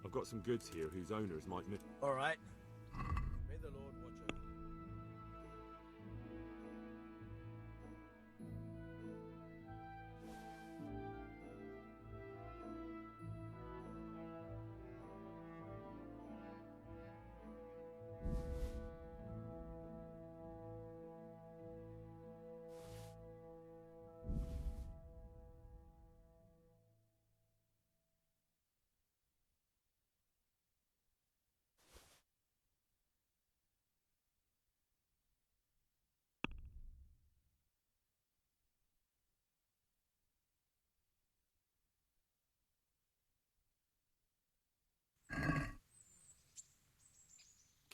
I've got some goods here whose owners might miss... All right. May the Lord watch over you.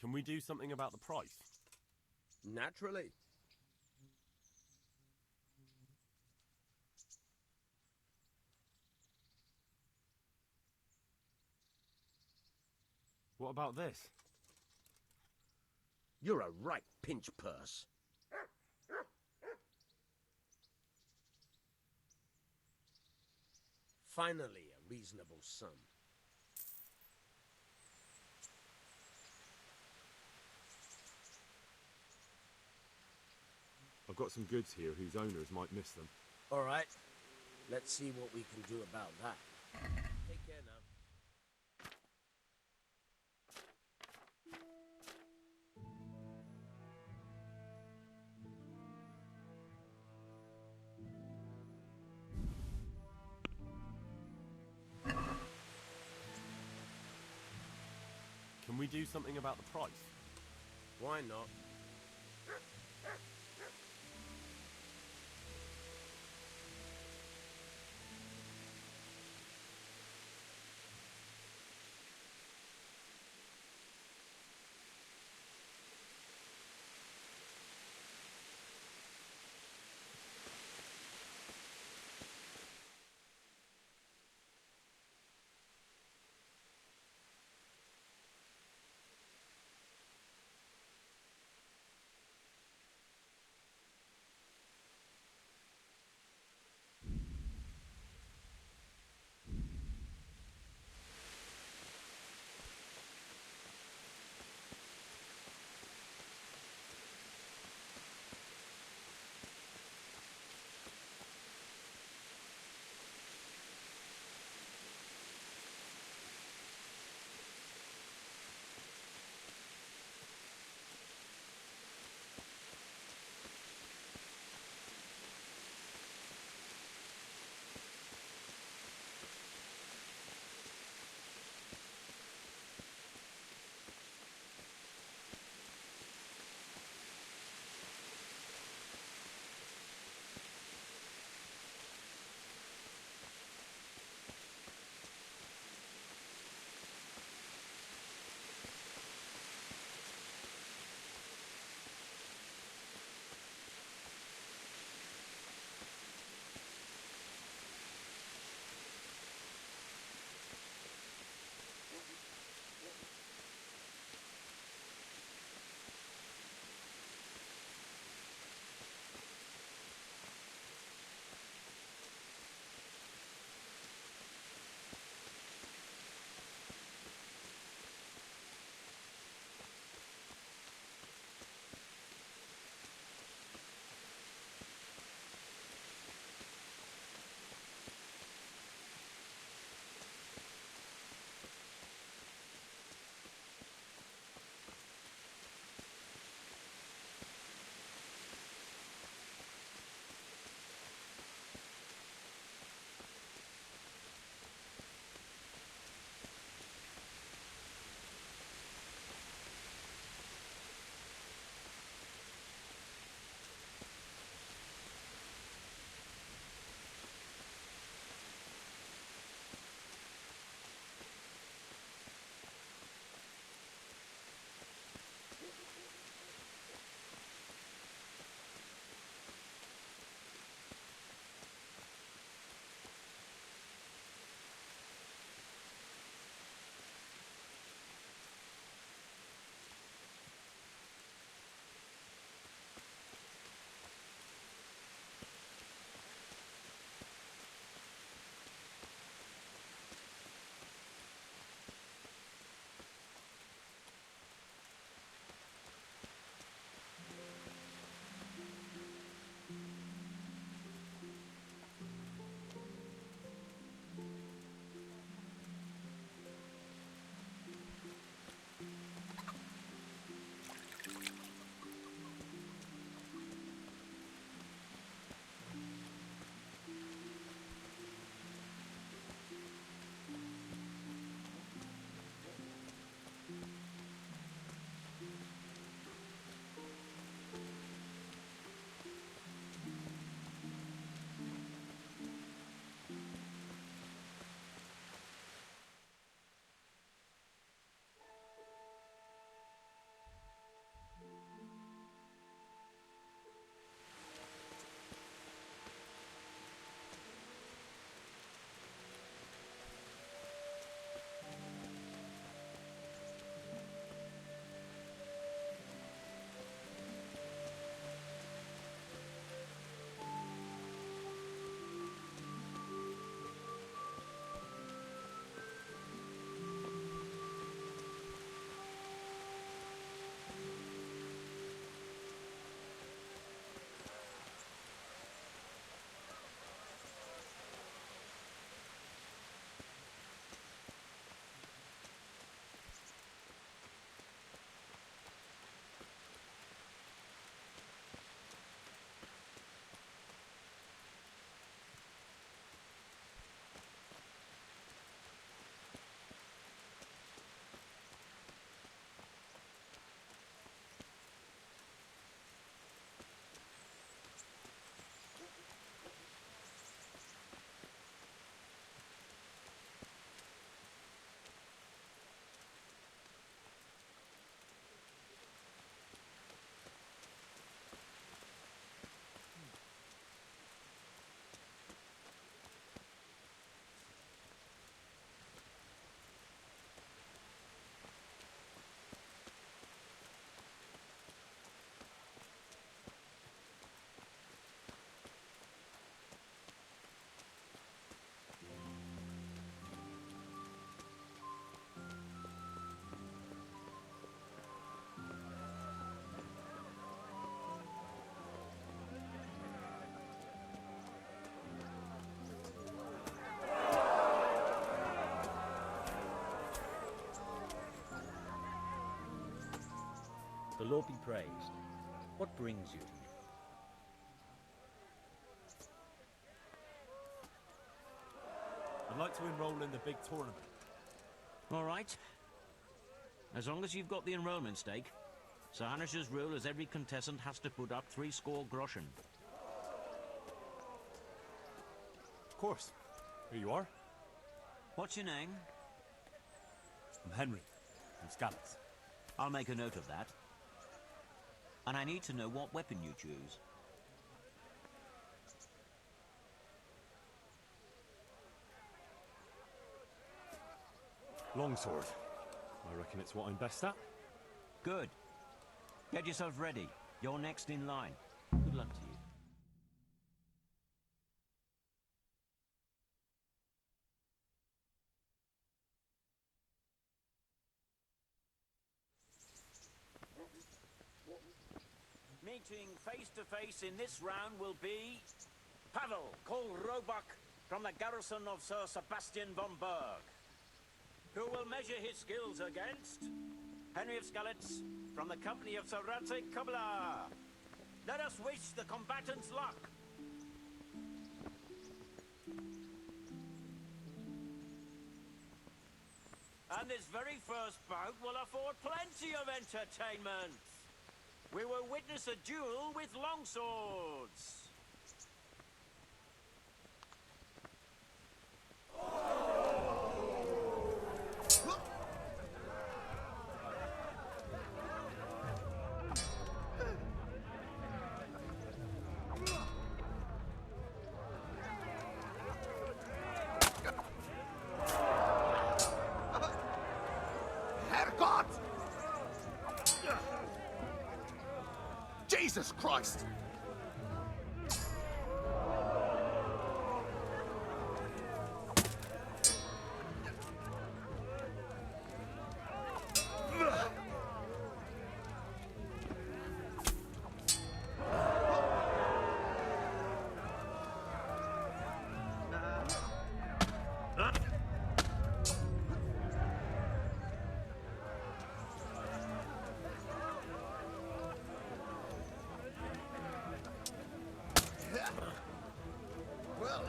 Can we do something about the price? Naturally. What about this? You're a right pinch purse. Finally, a reasonable sum. I've got some goods here whose owners might miss them. All right. Let's see what we can do about that. Take care now. Can we do something about the price? Why not? The Lord be praised. What brings you to me? I'd like to enroll in the big tournament. All right. As long as you've got the enrollment stake. Sir Hanish's rule is every contestant has to put up 60 groschen. Of course. Here you are. What's your name? I'm Henry, from Scallops. I'll make a note of that. And I need to know what weapon you choose. Longsword. I reckon it's what I'm best at. Good. Get yourself ready. You're next in line. Good luck to you. Meeting face to face in this round will be Pavel, called Roebuck, from the garrison of Sir Sebastian von Berg, who will measure his skills against Henry of Skalitz, from the company of Sir Radzig Kubla. Let us wish the combatants luck. And this very first bout will afford plenty of entertainment. We will witness a duel with longswords. Herrgott! Jesus Christ! Well,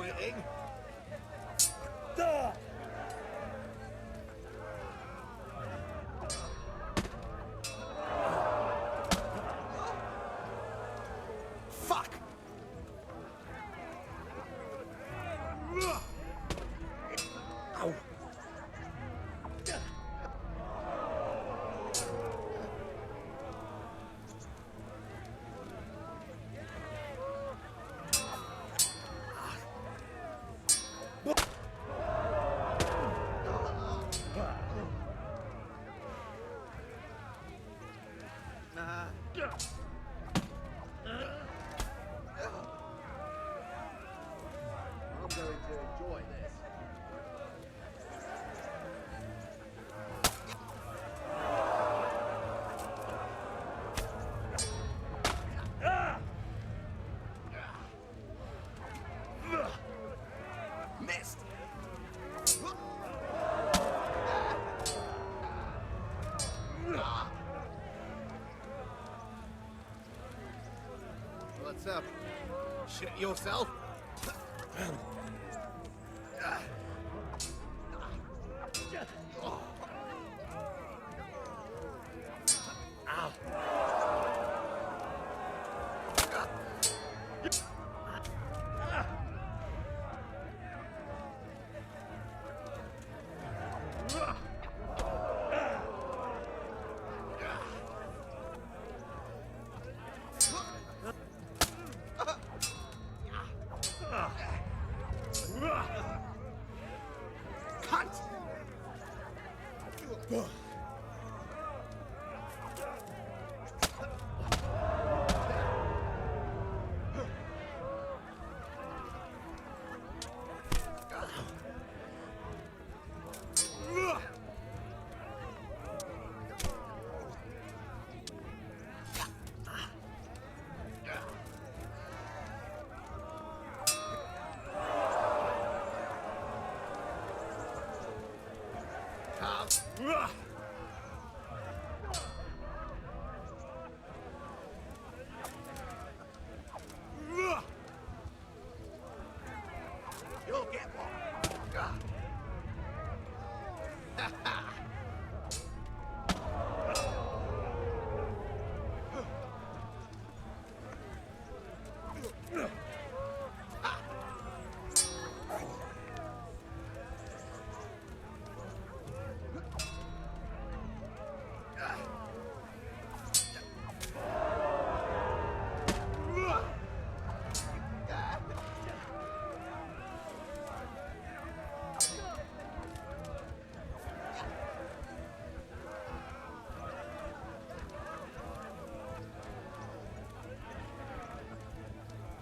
Quitting? Fuck! Ow! shit yourself? You'll get one.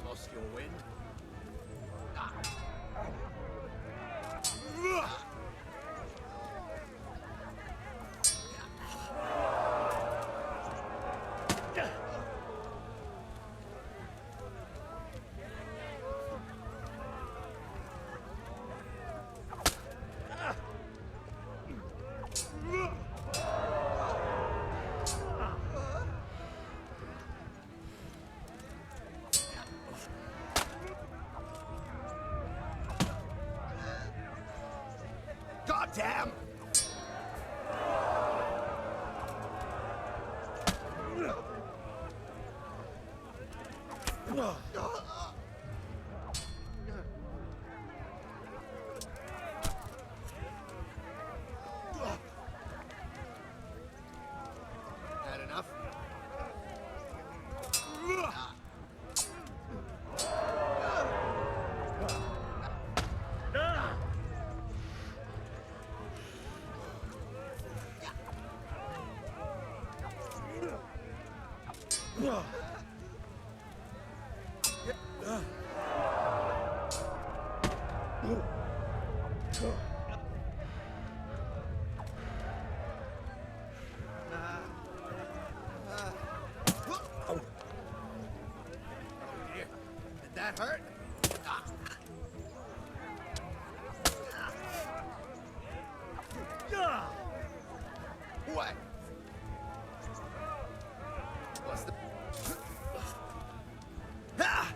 Lost your wind. God damn! Had enough? Did that hurt? What? What's the... Ow.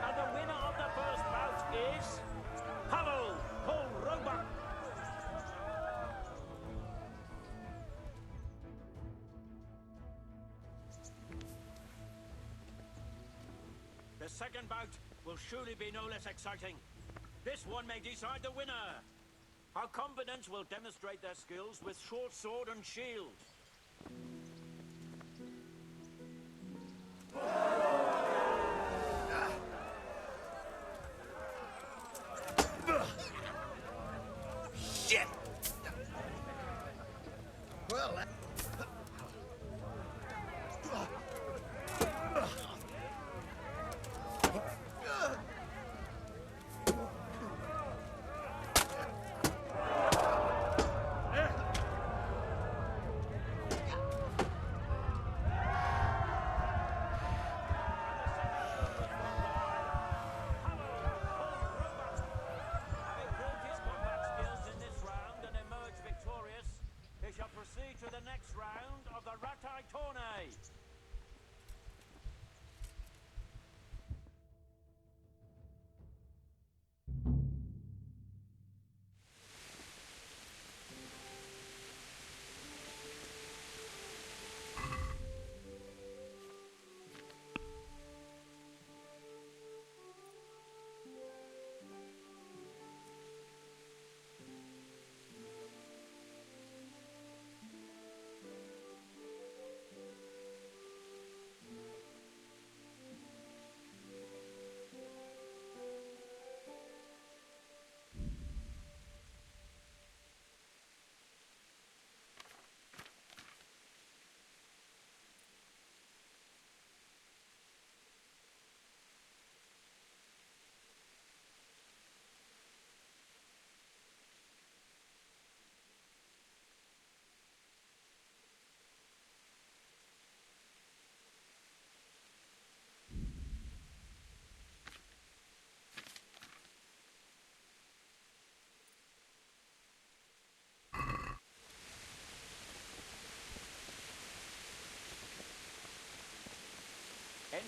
And the winner of the first bout is Pavel Robak. The second bout will surely be no less exciting. This one may decide the winner. Our combatants will demonstrate their skills with short sword and shield.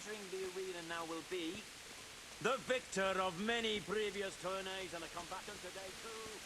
entering the arena now will be the victor of many previous tourneys and a combatant today too.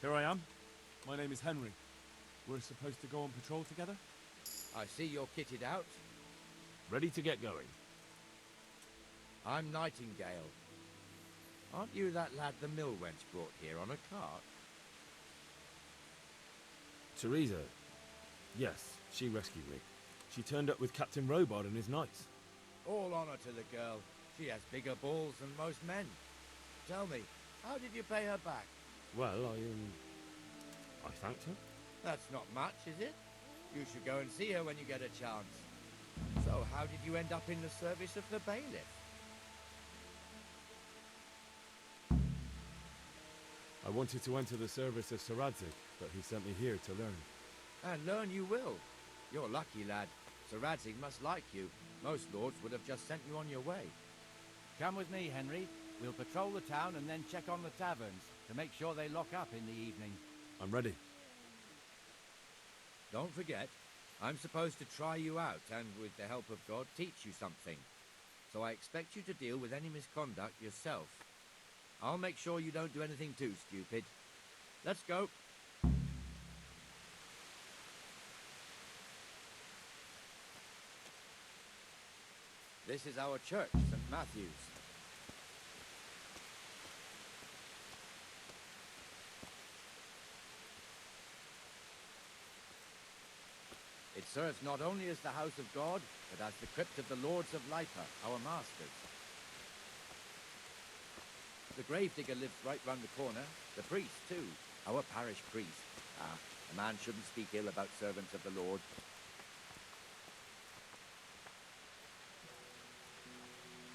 Here I am. My name is Henry. We're supposed to go on patrol together? I see you're kitted out. Ready to get going. I'm Nightingale. Aren't you that lad the mill wench brought here on a cart? Teresa. Yes, she rescued me. She turned up with Captain Robot and his knights. All honor to the girl. She has bigger balls than most men. Tell me, how did you pay her back? Well, I thanked her. That's not much, is it? You should go and see her when you get a chance. So, how did you end up in the service of the bailiff? I wanted to enter the service of Sir Radzig, but he sent me here to learn. And learn you will. You're lucky, lad. Sir Radzig must like you. Most lords would have just sent you on your way. Come with me, Henry. We'll patrol the town and then check on the taverns to make sure they lock up in the evening. I'm ready. Don't forget, I'm supposed to try you out and, with the help of God, teach you something. So I expect you to deal with any misconduct yourself. I'll make sure you don't do anything too stupid. Let's go. This is our church, St. Matthew's. It serves not only as the house of God, but as the crypt of the Lords of Lipa, our masters. The gravedigger lives right round the corner. The priest, too. Our parish priest. A man shouldn't speak ill about servants of the Lord.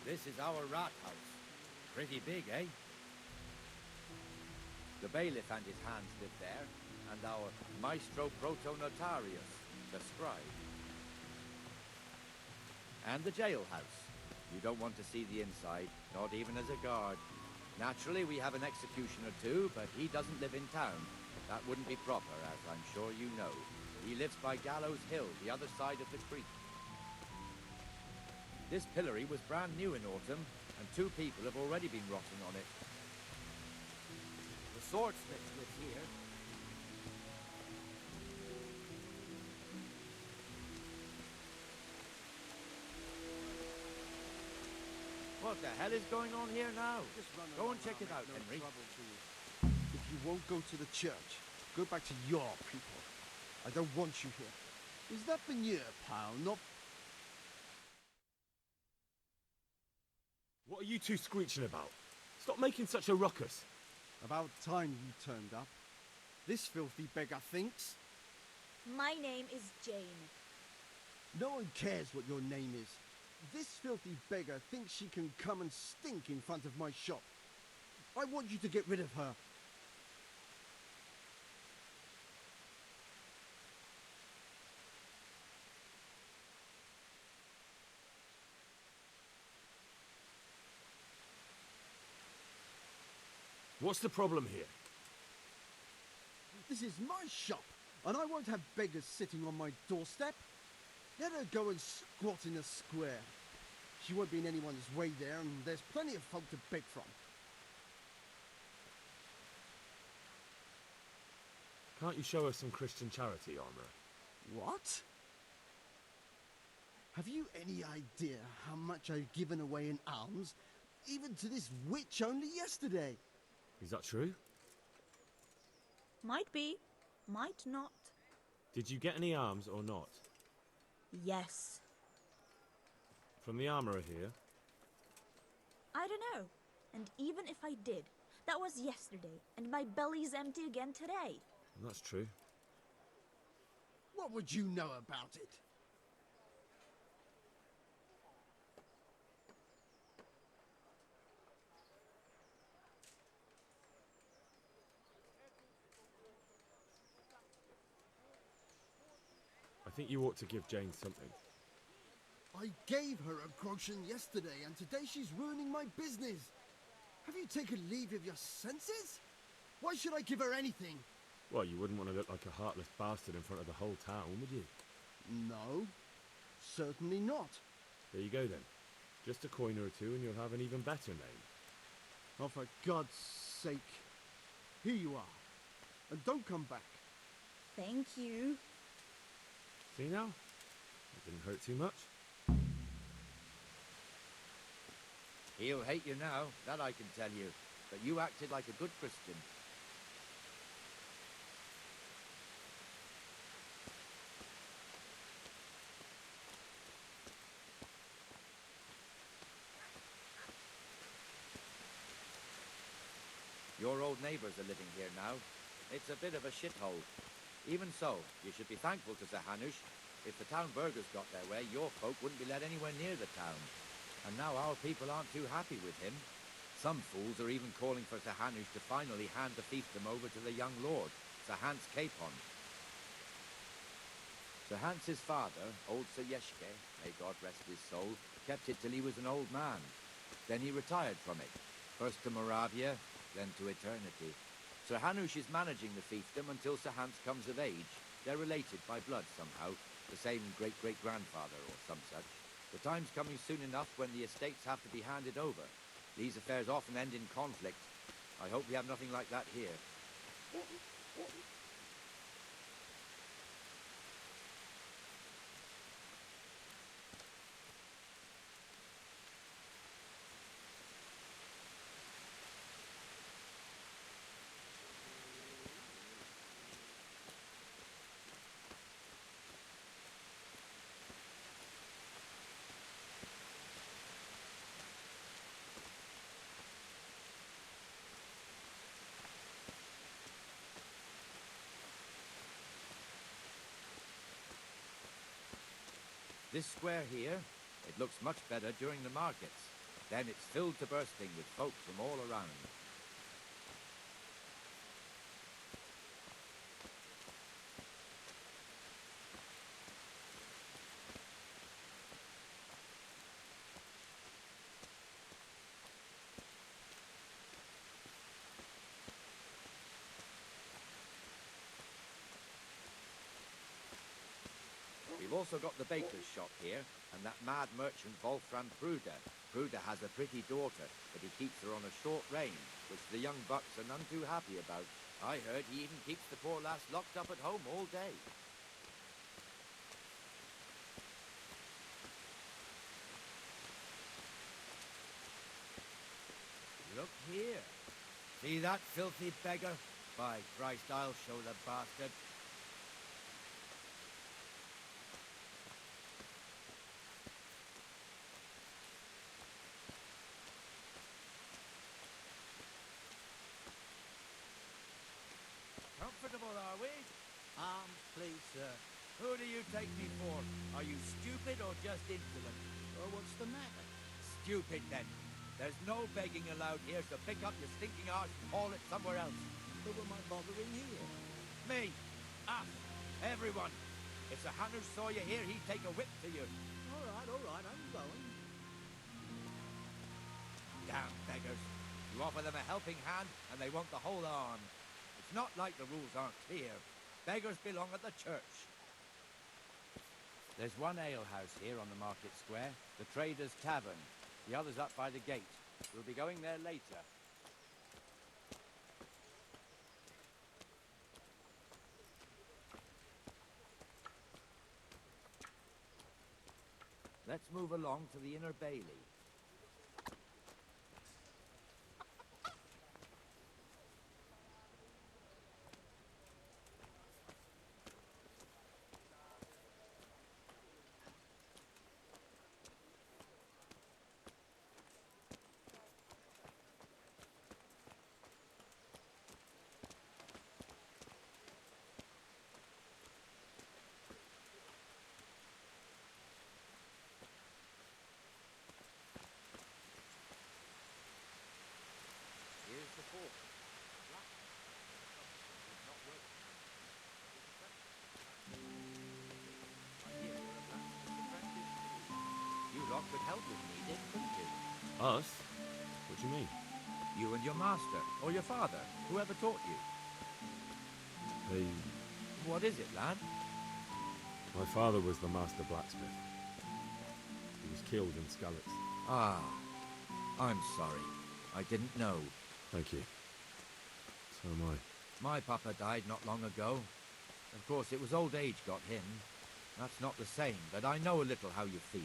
This is our rat house. Pretty big, eh? The bailiff and his hands live there, and our maestro protonotarius, the scribe. And the jailhouse. You don't want to see the inside, not even as a guard. Naturally, we have an executioner too, but he doesn't live in town. That wouldn't be proper, as I'm sure you know. He lives by Gallows Hill, the other side of the creek. This pillory was brand new in autumn, and 2 people have already been rotting on it. The swordsmiths lives here. What the hell is going on here now? Go and check it out, Henry. If you won't go to the church, go back to your people. I don't want you here. Is that Veneer, pal? Not... What are you two screeching about? Stop making such a ruckus. About time you turned up. This filthy beggar thinks. My name is Jane. No one cares what your name is. This filthy beggar thinks she can come and stink in front of my shop. I want you to get rid of her. What's the problem here? This is my shop, and I won't have beggars sitting on my doorstep. Let her go and squat in a square. She won't be in anyone's way there, and there's plenty of folk to beg from. Can't you show us some Christian charity, Armourer? What? Have you any idea how much I've given away in alms, even to this witch only yesterday? Is that true? Might be, might not. Did you get any arms or not? Yes. From the Armourer here? I don't know. And even if I did, that was yesterday, and my belly's empty again today. That's true. What would you know about it? I think you ought to give Jane something. I gave her a groschen yesterday, and today she's ruining my business. Have you taken leave of your senses? Why should I give her anything? Well, you wouldn't want to look like a heartless bastard in front of the whole town, would you? No, certainly not. There you go then. Just a coin or two and you'll have an even better name. Oh, for God's sake. Here you are. And don't come back. Thank you. See now? It didn't hurt too much. He'll hate you now, that I can tell you. But you acted like a good Christian. Your old neighbours are living here now. It's a bit of a shithole. Even so, you should be thankful to Sir Hanush. If the town burghers got their way, your folk wouldn't be let anywhere near the town. And now our people aren't too happy with him. Some fools are even calling for Sir Hanush to finally hand the fiefdom over to the young lord, Sir Hans Capon. Sir Hans's father, old Sir Yeshke, may God rest his soul, kept it till he was an old man. Then he retired from it, first to Moravia, then to eternity. Sir Hanush is managing the fiefdom until Sir Hans comes of age. They're related by blood somehow, the same great-great-grandfather or some such. The time's coming soon enough when the estates have to be handed over. These affairs often end in conflict. I hope we have nothing like that here. This square here, it looks much better during the markets. Then it's filled to bursting with folk from all around. We've also got the baker's shop here, and that mad merchant Wolfram Pruder. Pruder has a pretty daughter, but he keeps her on a short rein, which the young bucks are none too happy about. I heard he even keeps the poor lass locked up at home all day. Look here. See that filthy beggar? By Christ, I'll show the bastard. Comfortable, are we? Please, sir. Who do you take me for? Are you stupid or just insolent? Well, what's the matter? Stupid, then. There's no begging allowed here, so pick up your stinking arse and haul it somewhere else. Who am I bothering here? Me. Us. Everyone. If Sir Hannah saw you here, he'd take a whip to you. All right, I'm going. Damn beggars. You offer them a helping hand, and they want the whole arm. It's not like the rules aren't clear. Beggars belong at the church. There's one alehouse here on the market square, the Trader's Tavern. The other's up by the gate. We'll be going there later. Let's move along to the Inner Bailey. You lot could help if needed, couldn't you? Us? What do you mean? You and your master, or your father, whoever taught you. They... What is it, lad? My father was the master blacksmith. He was killed in Skalitz. Ah, I'm sorry. I didn't know. Thank you. So am I. My papa died not long ago. Of course, it was old age got him. That's not the same, but I know a little how you feel.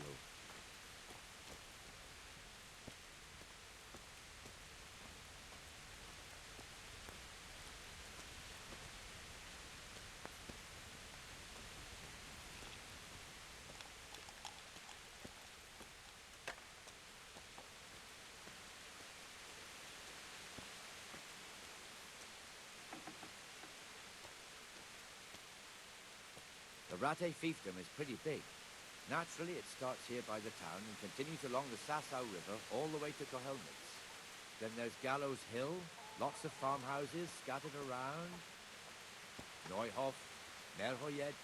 The Rate fiefdom is pretty big. Naturally, it starts here by the town and continues along the Sassau River all the way to Kohelnitz. Then there's Gallows Hill, lots of farmhouses scattered around. Neuhof, Merhoyed.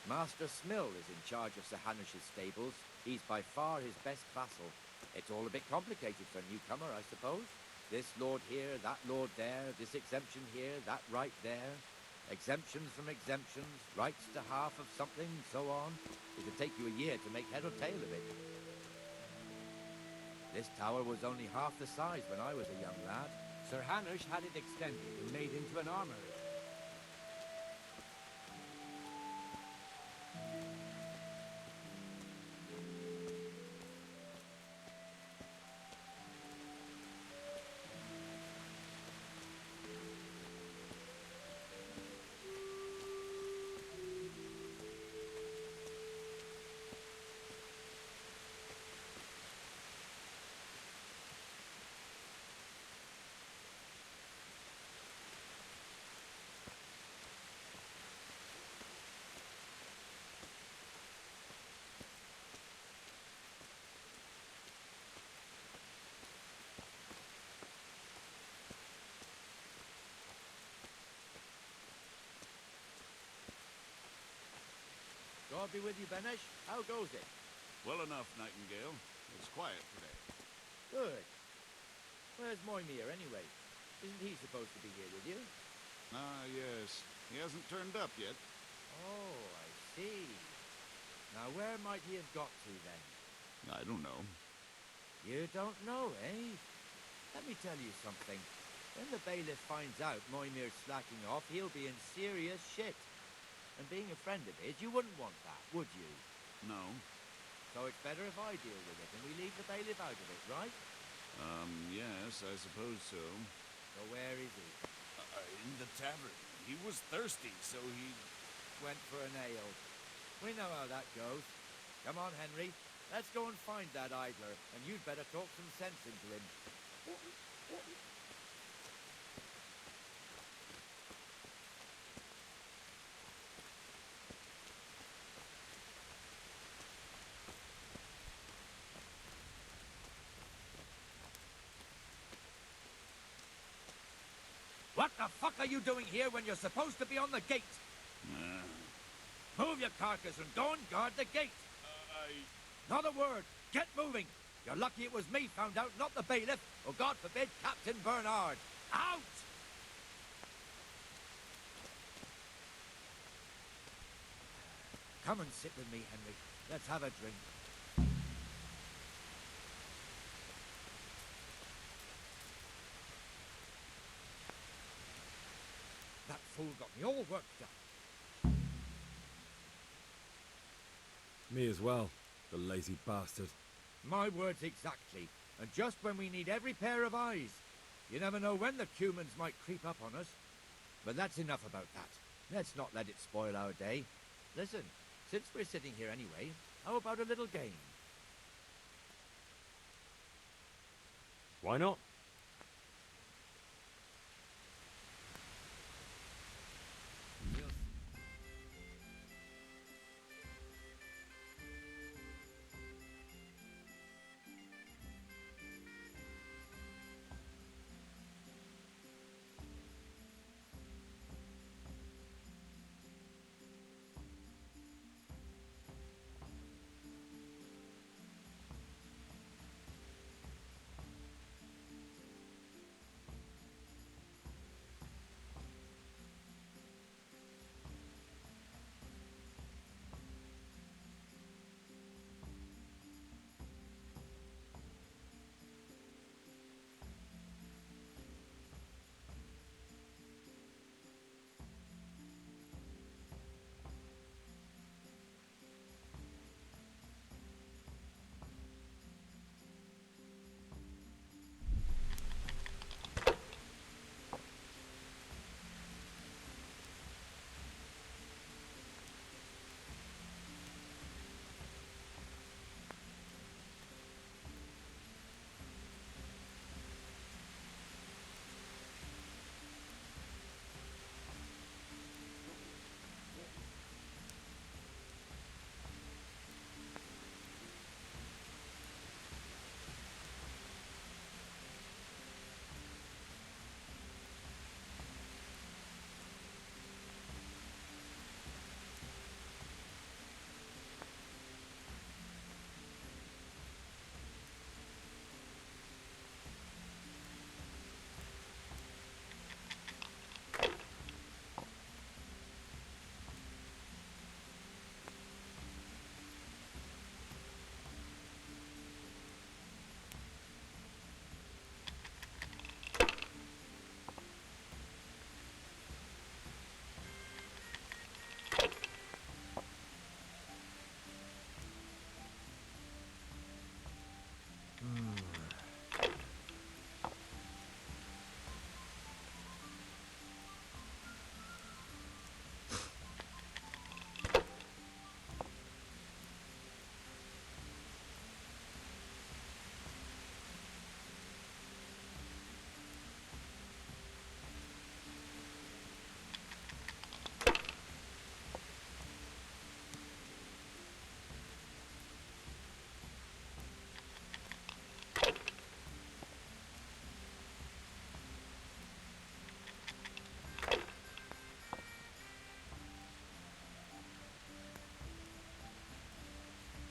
Master Smill is in charge of Sir Hanish's stables. He's by far his best vassal. It's all a bit complicated for a newcomer, I suppose. This lord here, that lord there, this exemption here, that right there. Exemptions from exemptions, rights to half of something, so on. It'd take you a year to make head or tail of it. This tower was only half the size when I was a young lad. Sir Hanush had it extended and made into an armory. God be with you, Benesh. How goes it? Well enough, Nightingale. It's quiet today. Good. Where's Moimir, anyway? Isn't he supposed to be here with you? Ah, yes. He hasn't turned up yet. Oh, I see. Now, where might he have got to, then? I don't know. You don't know, eh? Let me tell you something. When the bailiff finds out Moymir's slacking off, he'll be in serious shit. And being a friend of his, you wouldn't want that, would you? No. So it's better if I deal with it and we leave the bailiff out of it, right? Yes, I suppose so. So where is he? In the tavern. He was thirsty, so he... Went for an ale. We know how that goes. Come on, Henry. Let's go and find that idler, and you'd better talk some sense into him. What the fuck are you doing here when you're supposed to be on the gate? Move your carcass and go and guard the gate. Not a word. Get moving. You're lucky it was me found out, not the bailiff, or God forbid, Captain Bernard. Out! Come and sit with me, Henry. Let's have a drink. That fool got me all worked up. Me as well, the lazy bastard. My words exactly. And just when we need every pair of eyes. You never know when the Cumans might creep up on us. But that's enough about that. Let's not let it spoil our day. Listen, since we're sitting here anyway, how about a little game? Why not?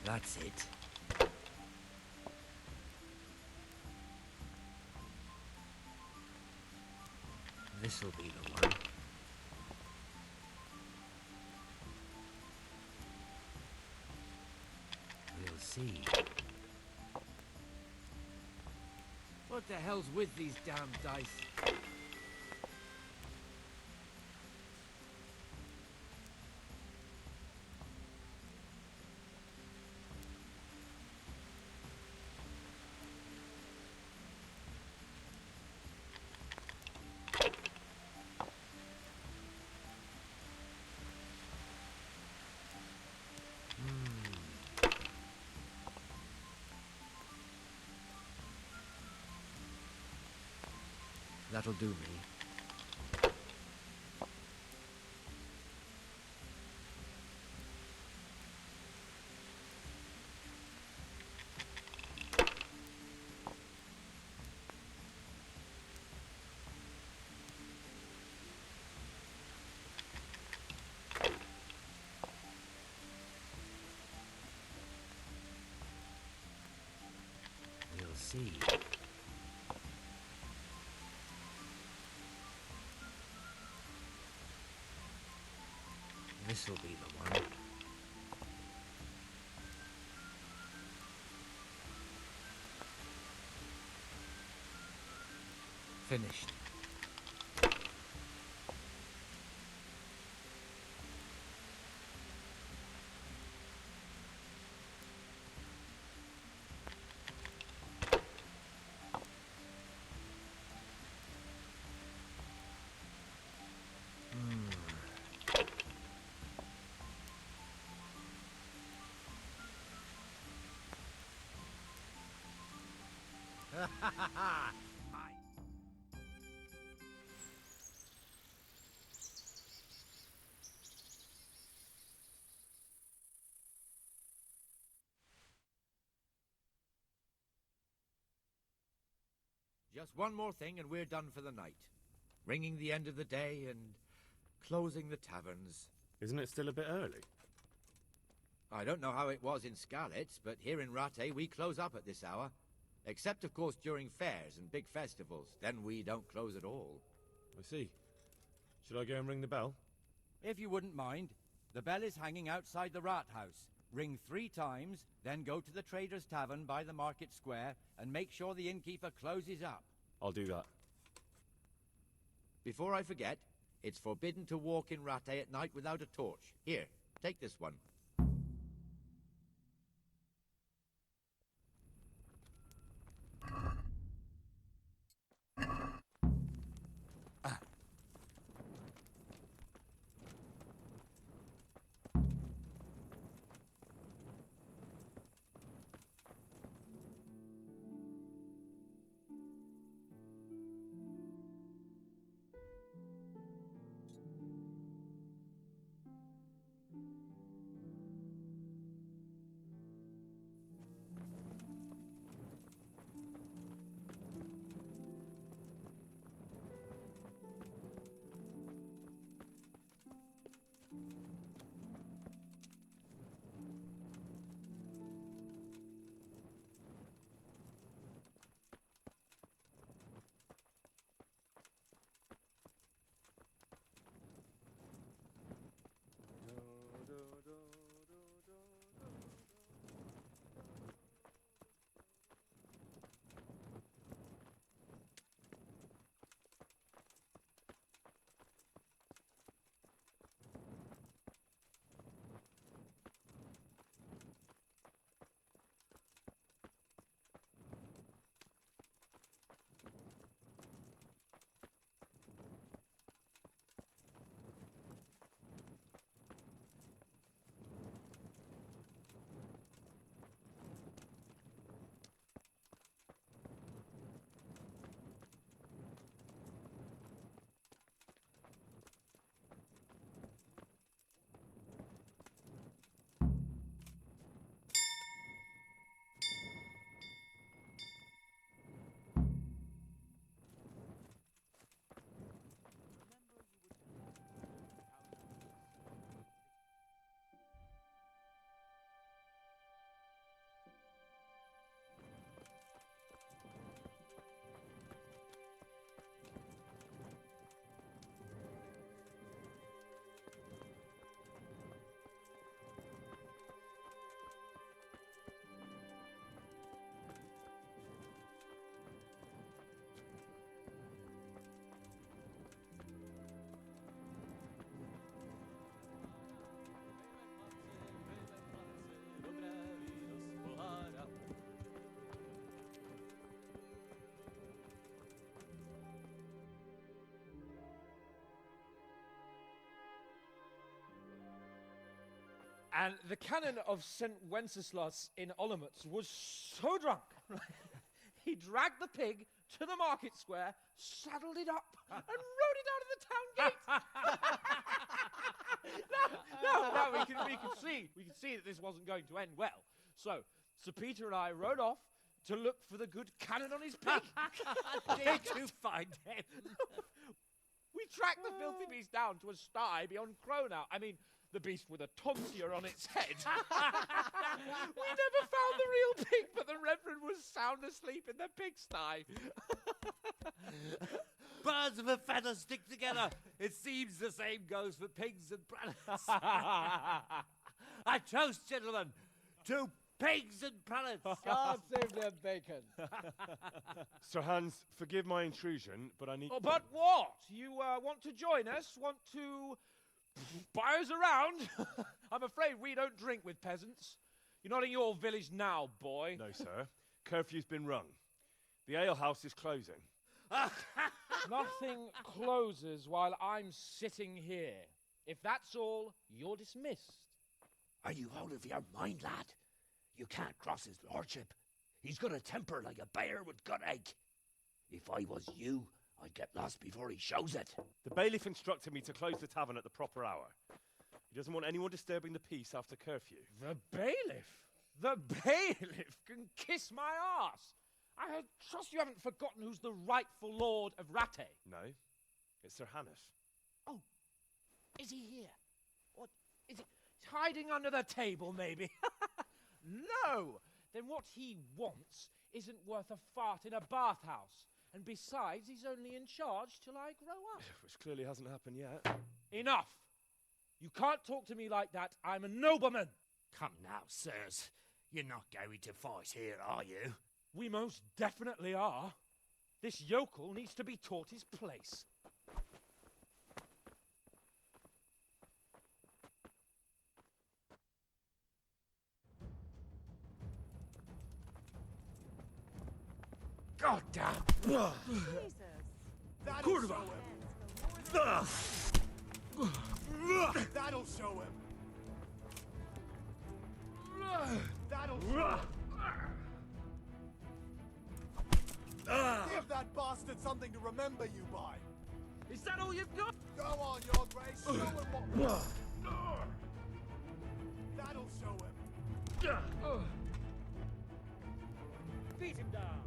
That's it. This'll be the one. see. What the hell's with these damn dice? That'll do me. We'll see. This'll be the one. Finished. Just one more thing and we're done for the night. Ringing the end of the day and closing the taverns. Isn't it still a bit early? I don't know how it was in Skalitz, but here in Rate we close up at this hour. Except, of course, during fairs and big festivals. Then we don't close at all. I see. Should I go and ring the bell? If you wouldn't mind. The bell is hanging outside the Rathaus. Ring 3 times, then go to the Trader's Tavern by the Market Square and make sure the innkeeper closes up. I'll do that. Before I forget, it's forbidden to walk in Rate at night without a torch. Here, take this one. And the canon of St. Wenceslas in Olomouc was so drunk, he dragged the pig to the market square, saddled it up, and rode it out of the town gate. No, we could see that this wasn't going to end well. So, Sir Peter and I rode off to look for the good canon on his pig. Did you find him? We tracked the filthy beast down to a sty beyond Cronau. I mean, the beast with a tonsure on its head. We never found the real pig, but the Reverend was sound asleep in the pigsty. Birds of a feather stick together. It seems the same goes for pigs and prelates. I toast, gentlemen, to pigs and prelates. God save their bacon. Sir Hans, forgive my intrusion, but I need... Oh, but what? You want to join us? Want to buy us around? I'm afraid we don't drink with peasants. You're not in your village now, boy. No, sir. Curfew's been rung. The alehouse is closing. Nothing closes while I'm sitting here. If that's all, you're dismissed. Are you out of your mind, lad? You can't cross his lordship. He's got a temper like a bear with gut ache. If I was you, I'd get lost before he shows it. The bailiff instructed me to close the tavern at the proper hour. He doesn't want anyone disturbing the peace after curfew. The bailiff? The bailiff can kiss my arse. I trust you haven't forgotten who's the rightful lord of Ratte. No, it's Sir Hannes. Oh, is he here? What, is he hiding under the table, maybe? No! Then what he wants isn't worth a fart in a bathhouse. And besides, he's only in charge till I grow up. Which clearly hasn't happened yet. Enough! You can't talk to me like that. I'm a nobleman. Come now, sirs. You're not going to fight here, are you? We most definitely are. This yokel needs to be taught his place. God damn! That'll show him. That'll show him. That'll show him. Give that bastard something to remember you by. Is that all you've got? Go on, Your Grace. Show him what. That'll show him. Beat him down.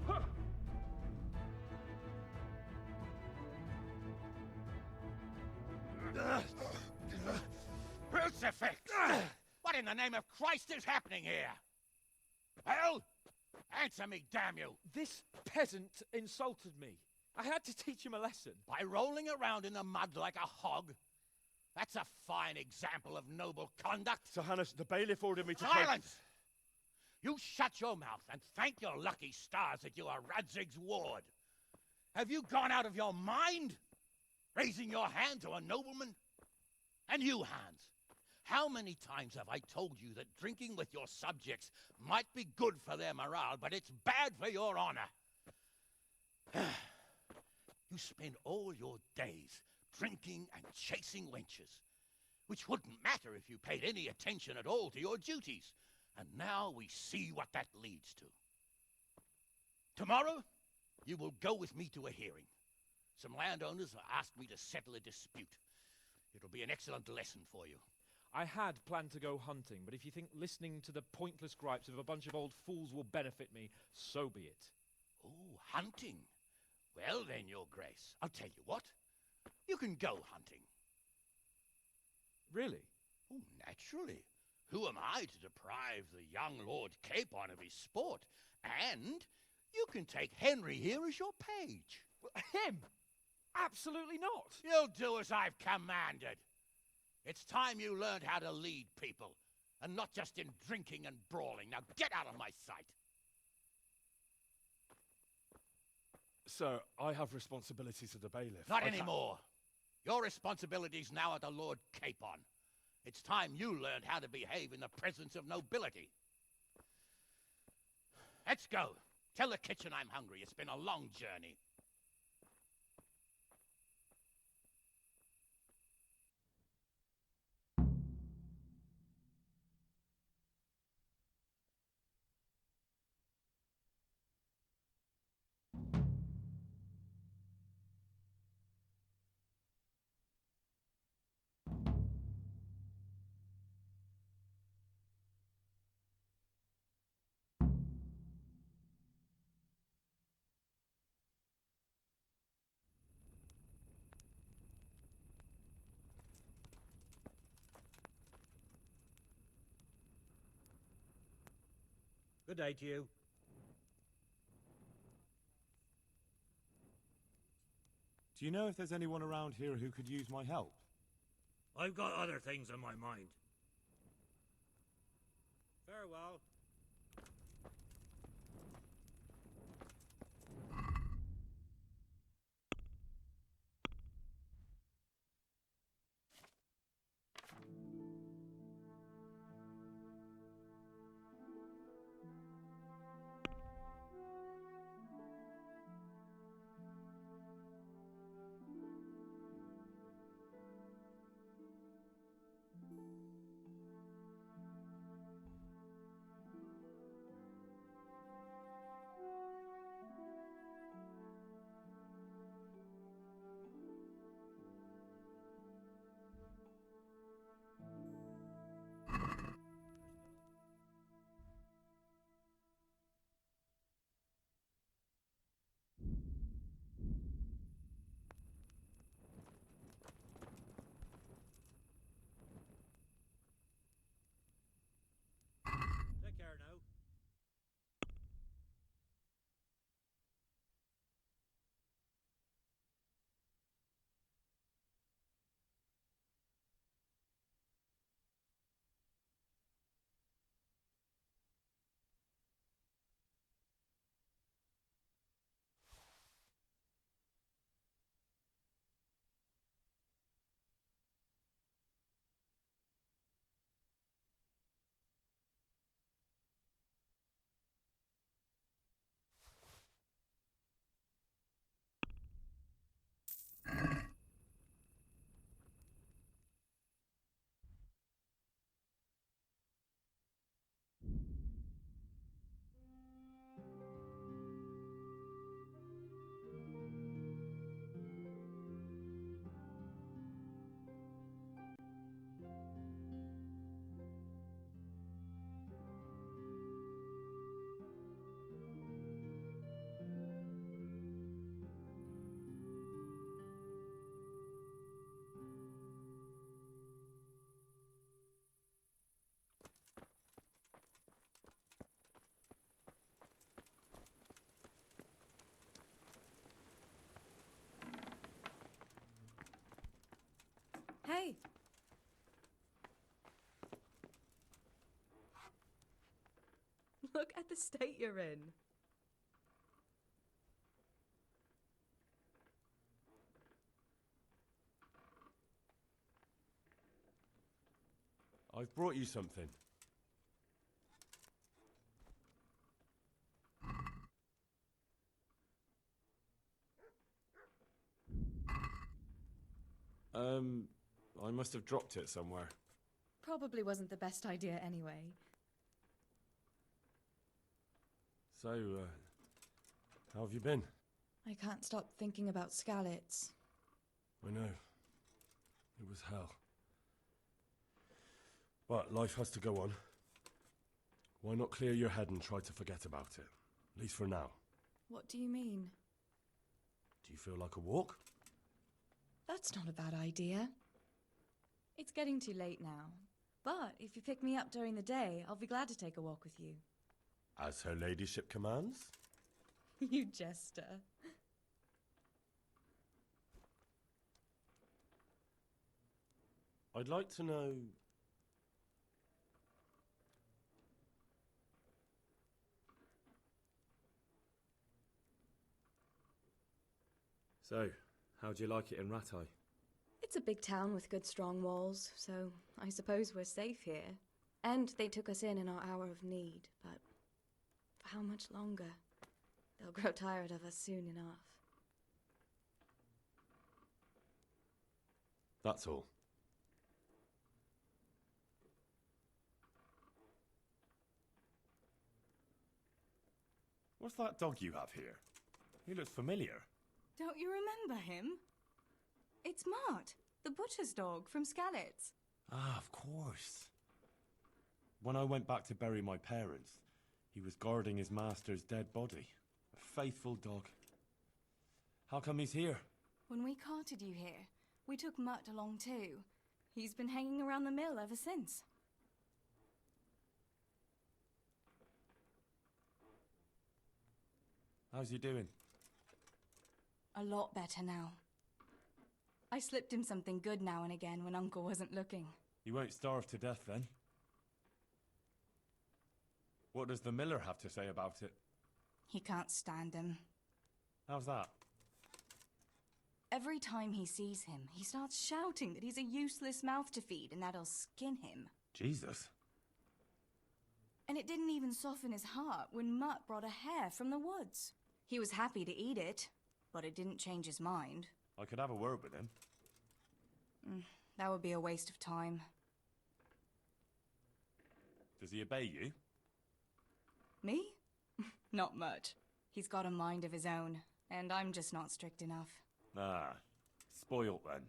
Crucifix! What in the name of Christ is happening here? Well, answer me, damn you! This peasant insulted me. I had to teach him a lesson. By rolling around in the mud like a hog? That's a fine example of noble conduct. Sir Hannes, the bailiff ordered me to... Silence! You shut your mouth and thank your lucky stars that you are Radzig's ward. Have you gone out of your mind? Raising your hand to a nobleman? And you, Hans, how many times have I told you that drinking with your subjects might be good for their morale, but it's bad for your honor? You spend all your days drinking and chasing wenches, which wouldn't matter if you paid any attention at all to your duties. And now we see what that leads to. Tomorrow, you will go with me to a hearing. Some landowners have asked me to settle a dispute. It'll be an excellent lesson for you. I had planned to go hunting, but if you think listening to the pointless gripes of a bunch of old fools will benefit me, so be it. Oh, hunting. Well then, Your Grace, I'll tell you what. You can go hunting. Really? Oh, naturally. Who am I to deprive the young Lord Capon of his sport? And you can take Henry here as your page. Him? Absolutely not. You'll do as I've commanded. It's time you learned how to lead people, and not just in drinking and brawling. Now get out of my sight. Sir, I have responsibilities to the bailiff. Not anymore. Your responsibilities now are the Lord Capon. It's time you learned how to behave in the presence of nobility. Let's go. Tell the kitchen I'm hungry. It's been a long journey. Good day to you. Do you know if there's anyone around here who could use my help? I've got other things on my mind. Farewell. Take care now. Hey! Look at the state you're in. I've brought you something. I must have dropped it somewhere. Probably wasn't the best idea anyway. So, how have you been? I can't stop thinking about Skalitz. I know. It was hell. But life has to go on. Why not clear your head and try to forget about it? At least for now. What do you mean? Do you feel like a walk? That's not a bad idea. It's getting too late now. But if you pick me up during the day, I'll be glad to take a walk with you. As her ladyship commands? You jester. I'd like to know... So, how do you like it in Ratai? It's a big town with good strong walls, so I suppose we're safe here. And they took us in our hour of need, but for how much longer? They'll grow tired of us soon enough. That's all. What's that dog you have here? He looks familiar. Don't you remember him? It's Mart, the butcher's dog from Skalitz. Ah, of course. When I went back to bury my parents, he was guarding his master's dead body. A faithful dog. How come he's here? When we carted you here, we took Mutt along too. He's been hanging around the mill ever since. How's he doing? A lot better now. I slipped him something good now and again when Uncle wasn't looking. He won't starve to death then. What does the miller have to say about it? He can't stand him. How's that? Every time he sees him, he starts shouting that he's a useless mouth to feed and that'll skin him. Jesus. And it didn't even soften his heart when Mutt brought a hare from the woods. He was happy to eat it, but it didn't change his mind. I could have a word with him. That would be a waste of time. Does he obey you? Me? Not much. He's got a mind of his own, and I'm just not strict enough. Ah, spoilt then.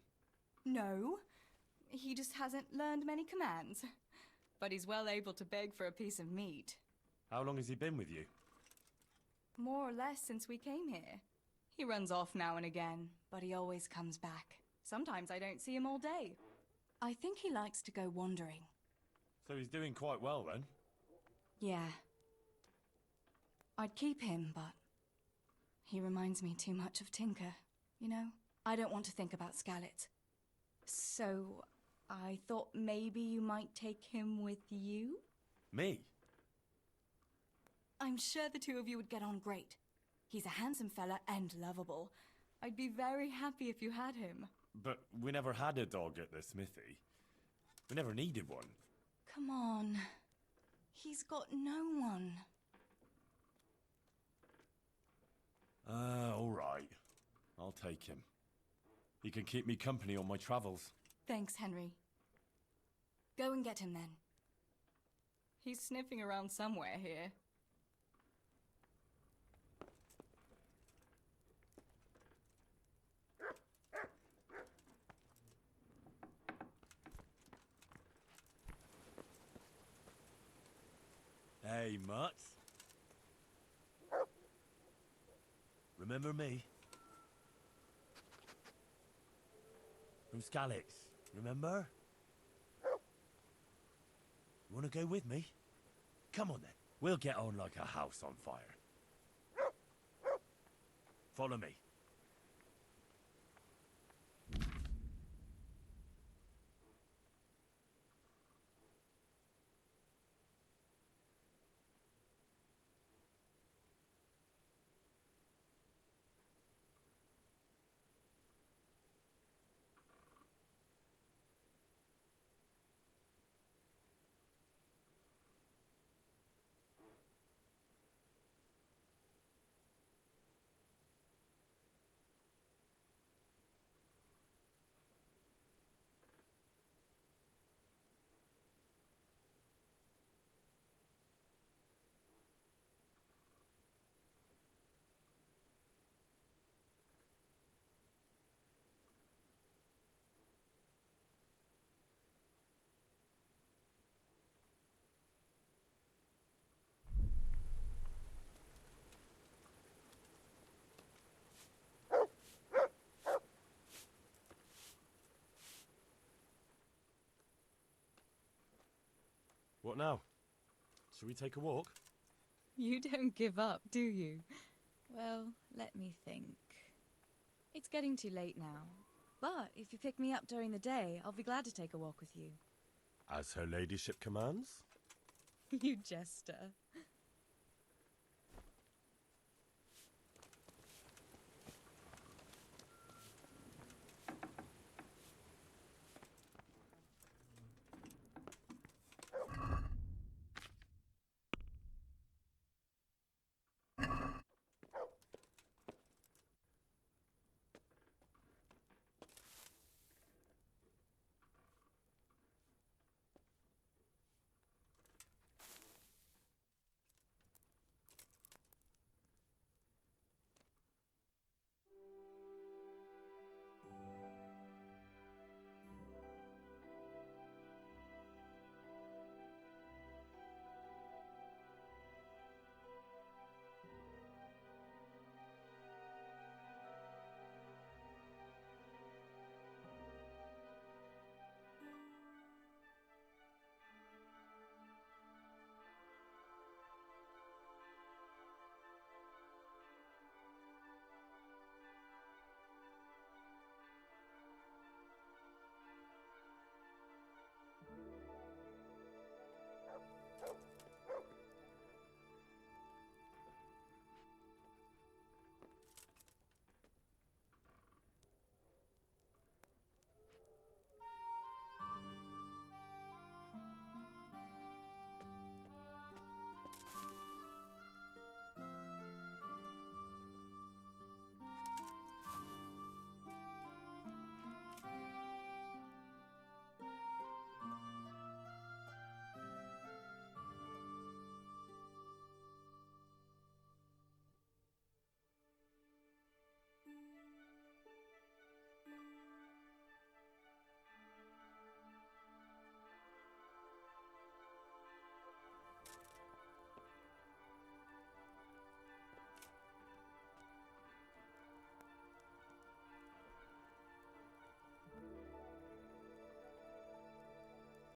No, he just hasn't learned many commands. But he's well able to beg for a piece of meat. How long has he been with you? More or less since we came here. He runs off now and again, but he always comes back. Sometimes I don't see him all day. I think he likes to go wandering. So he's doing quite well then? Yeah. I'd keep him, but he reminds me too much of Tinker, you know? I don't want to think about Skallets. So I thought maybe you might take him with you? Me? I'm sure the two of you would get on great. He's a handsome fella and lovable. I'd be very happy if you had him. But we never had a dog at the smithy. We never needed one. Come on. He's got no one. All right. I'll take him. He can keep me company on my travels. Thanks, Henry. Go and get him then. He's sniffing around somewhere here. Hey, Mutt. Remember me? From Skallets, remember? You wanna go with me? Come on then. We'll get on like a house on fire. Follow me. What now? Shall we take a walk? You don't give up, do you? Well, let me think. It's getting too late now. But if you pick me up during the day, I'll be glad to take a walk with you. As her ladyship commands? You jester.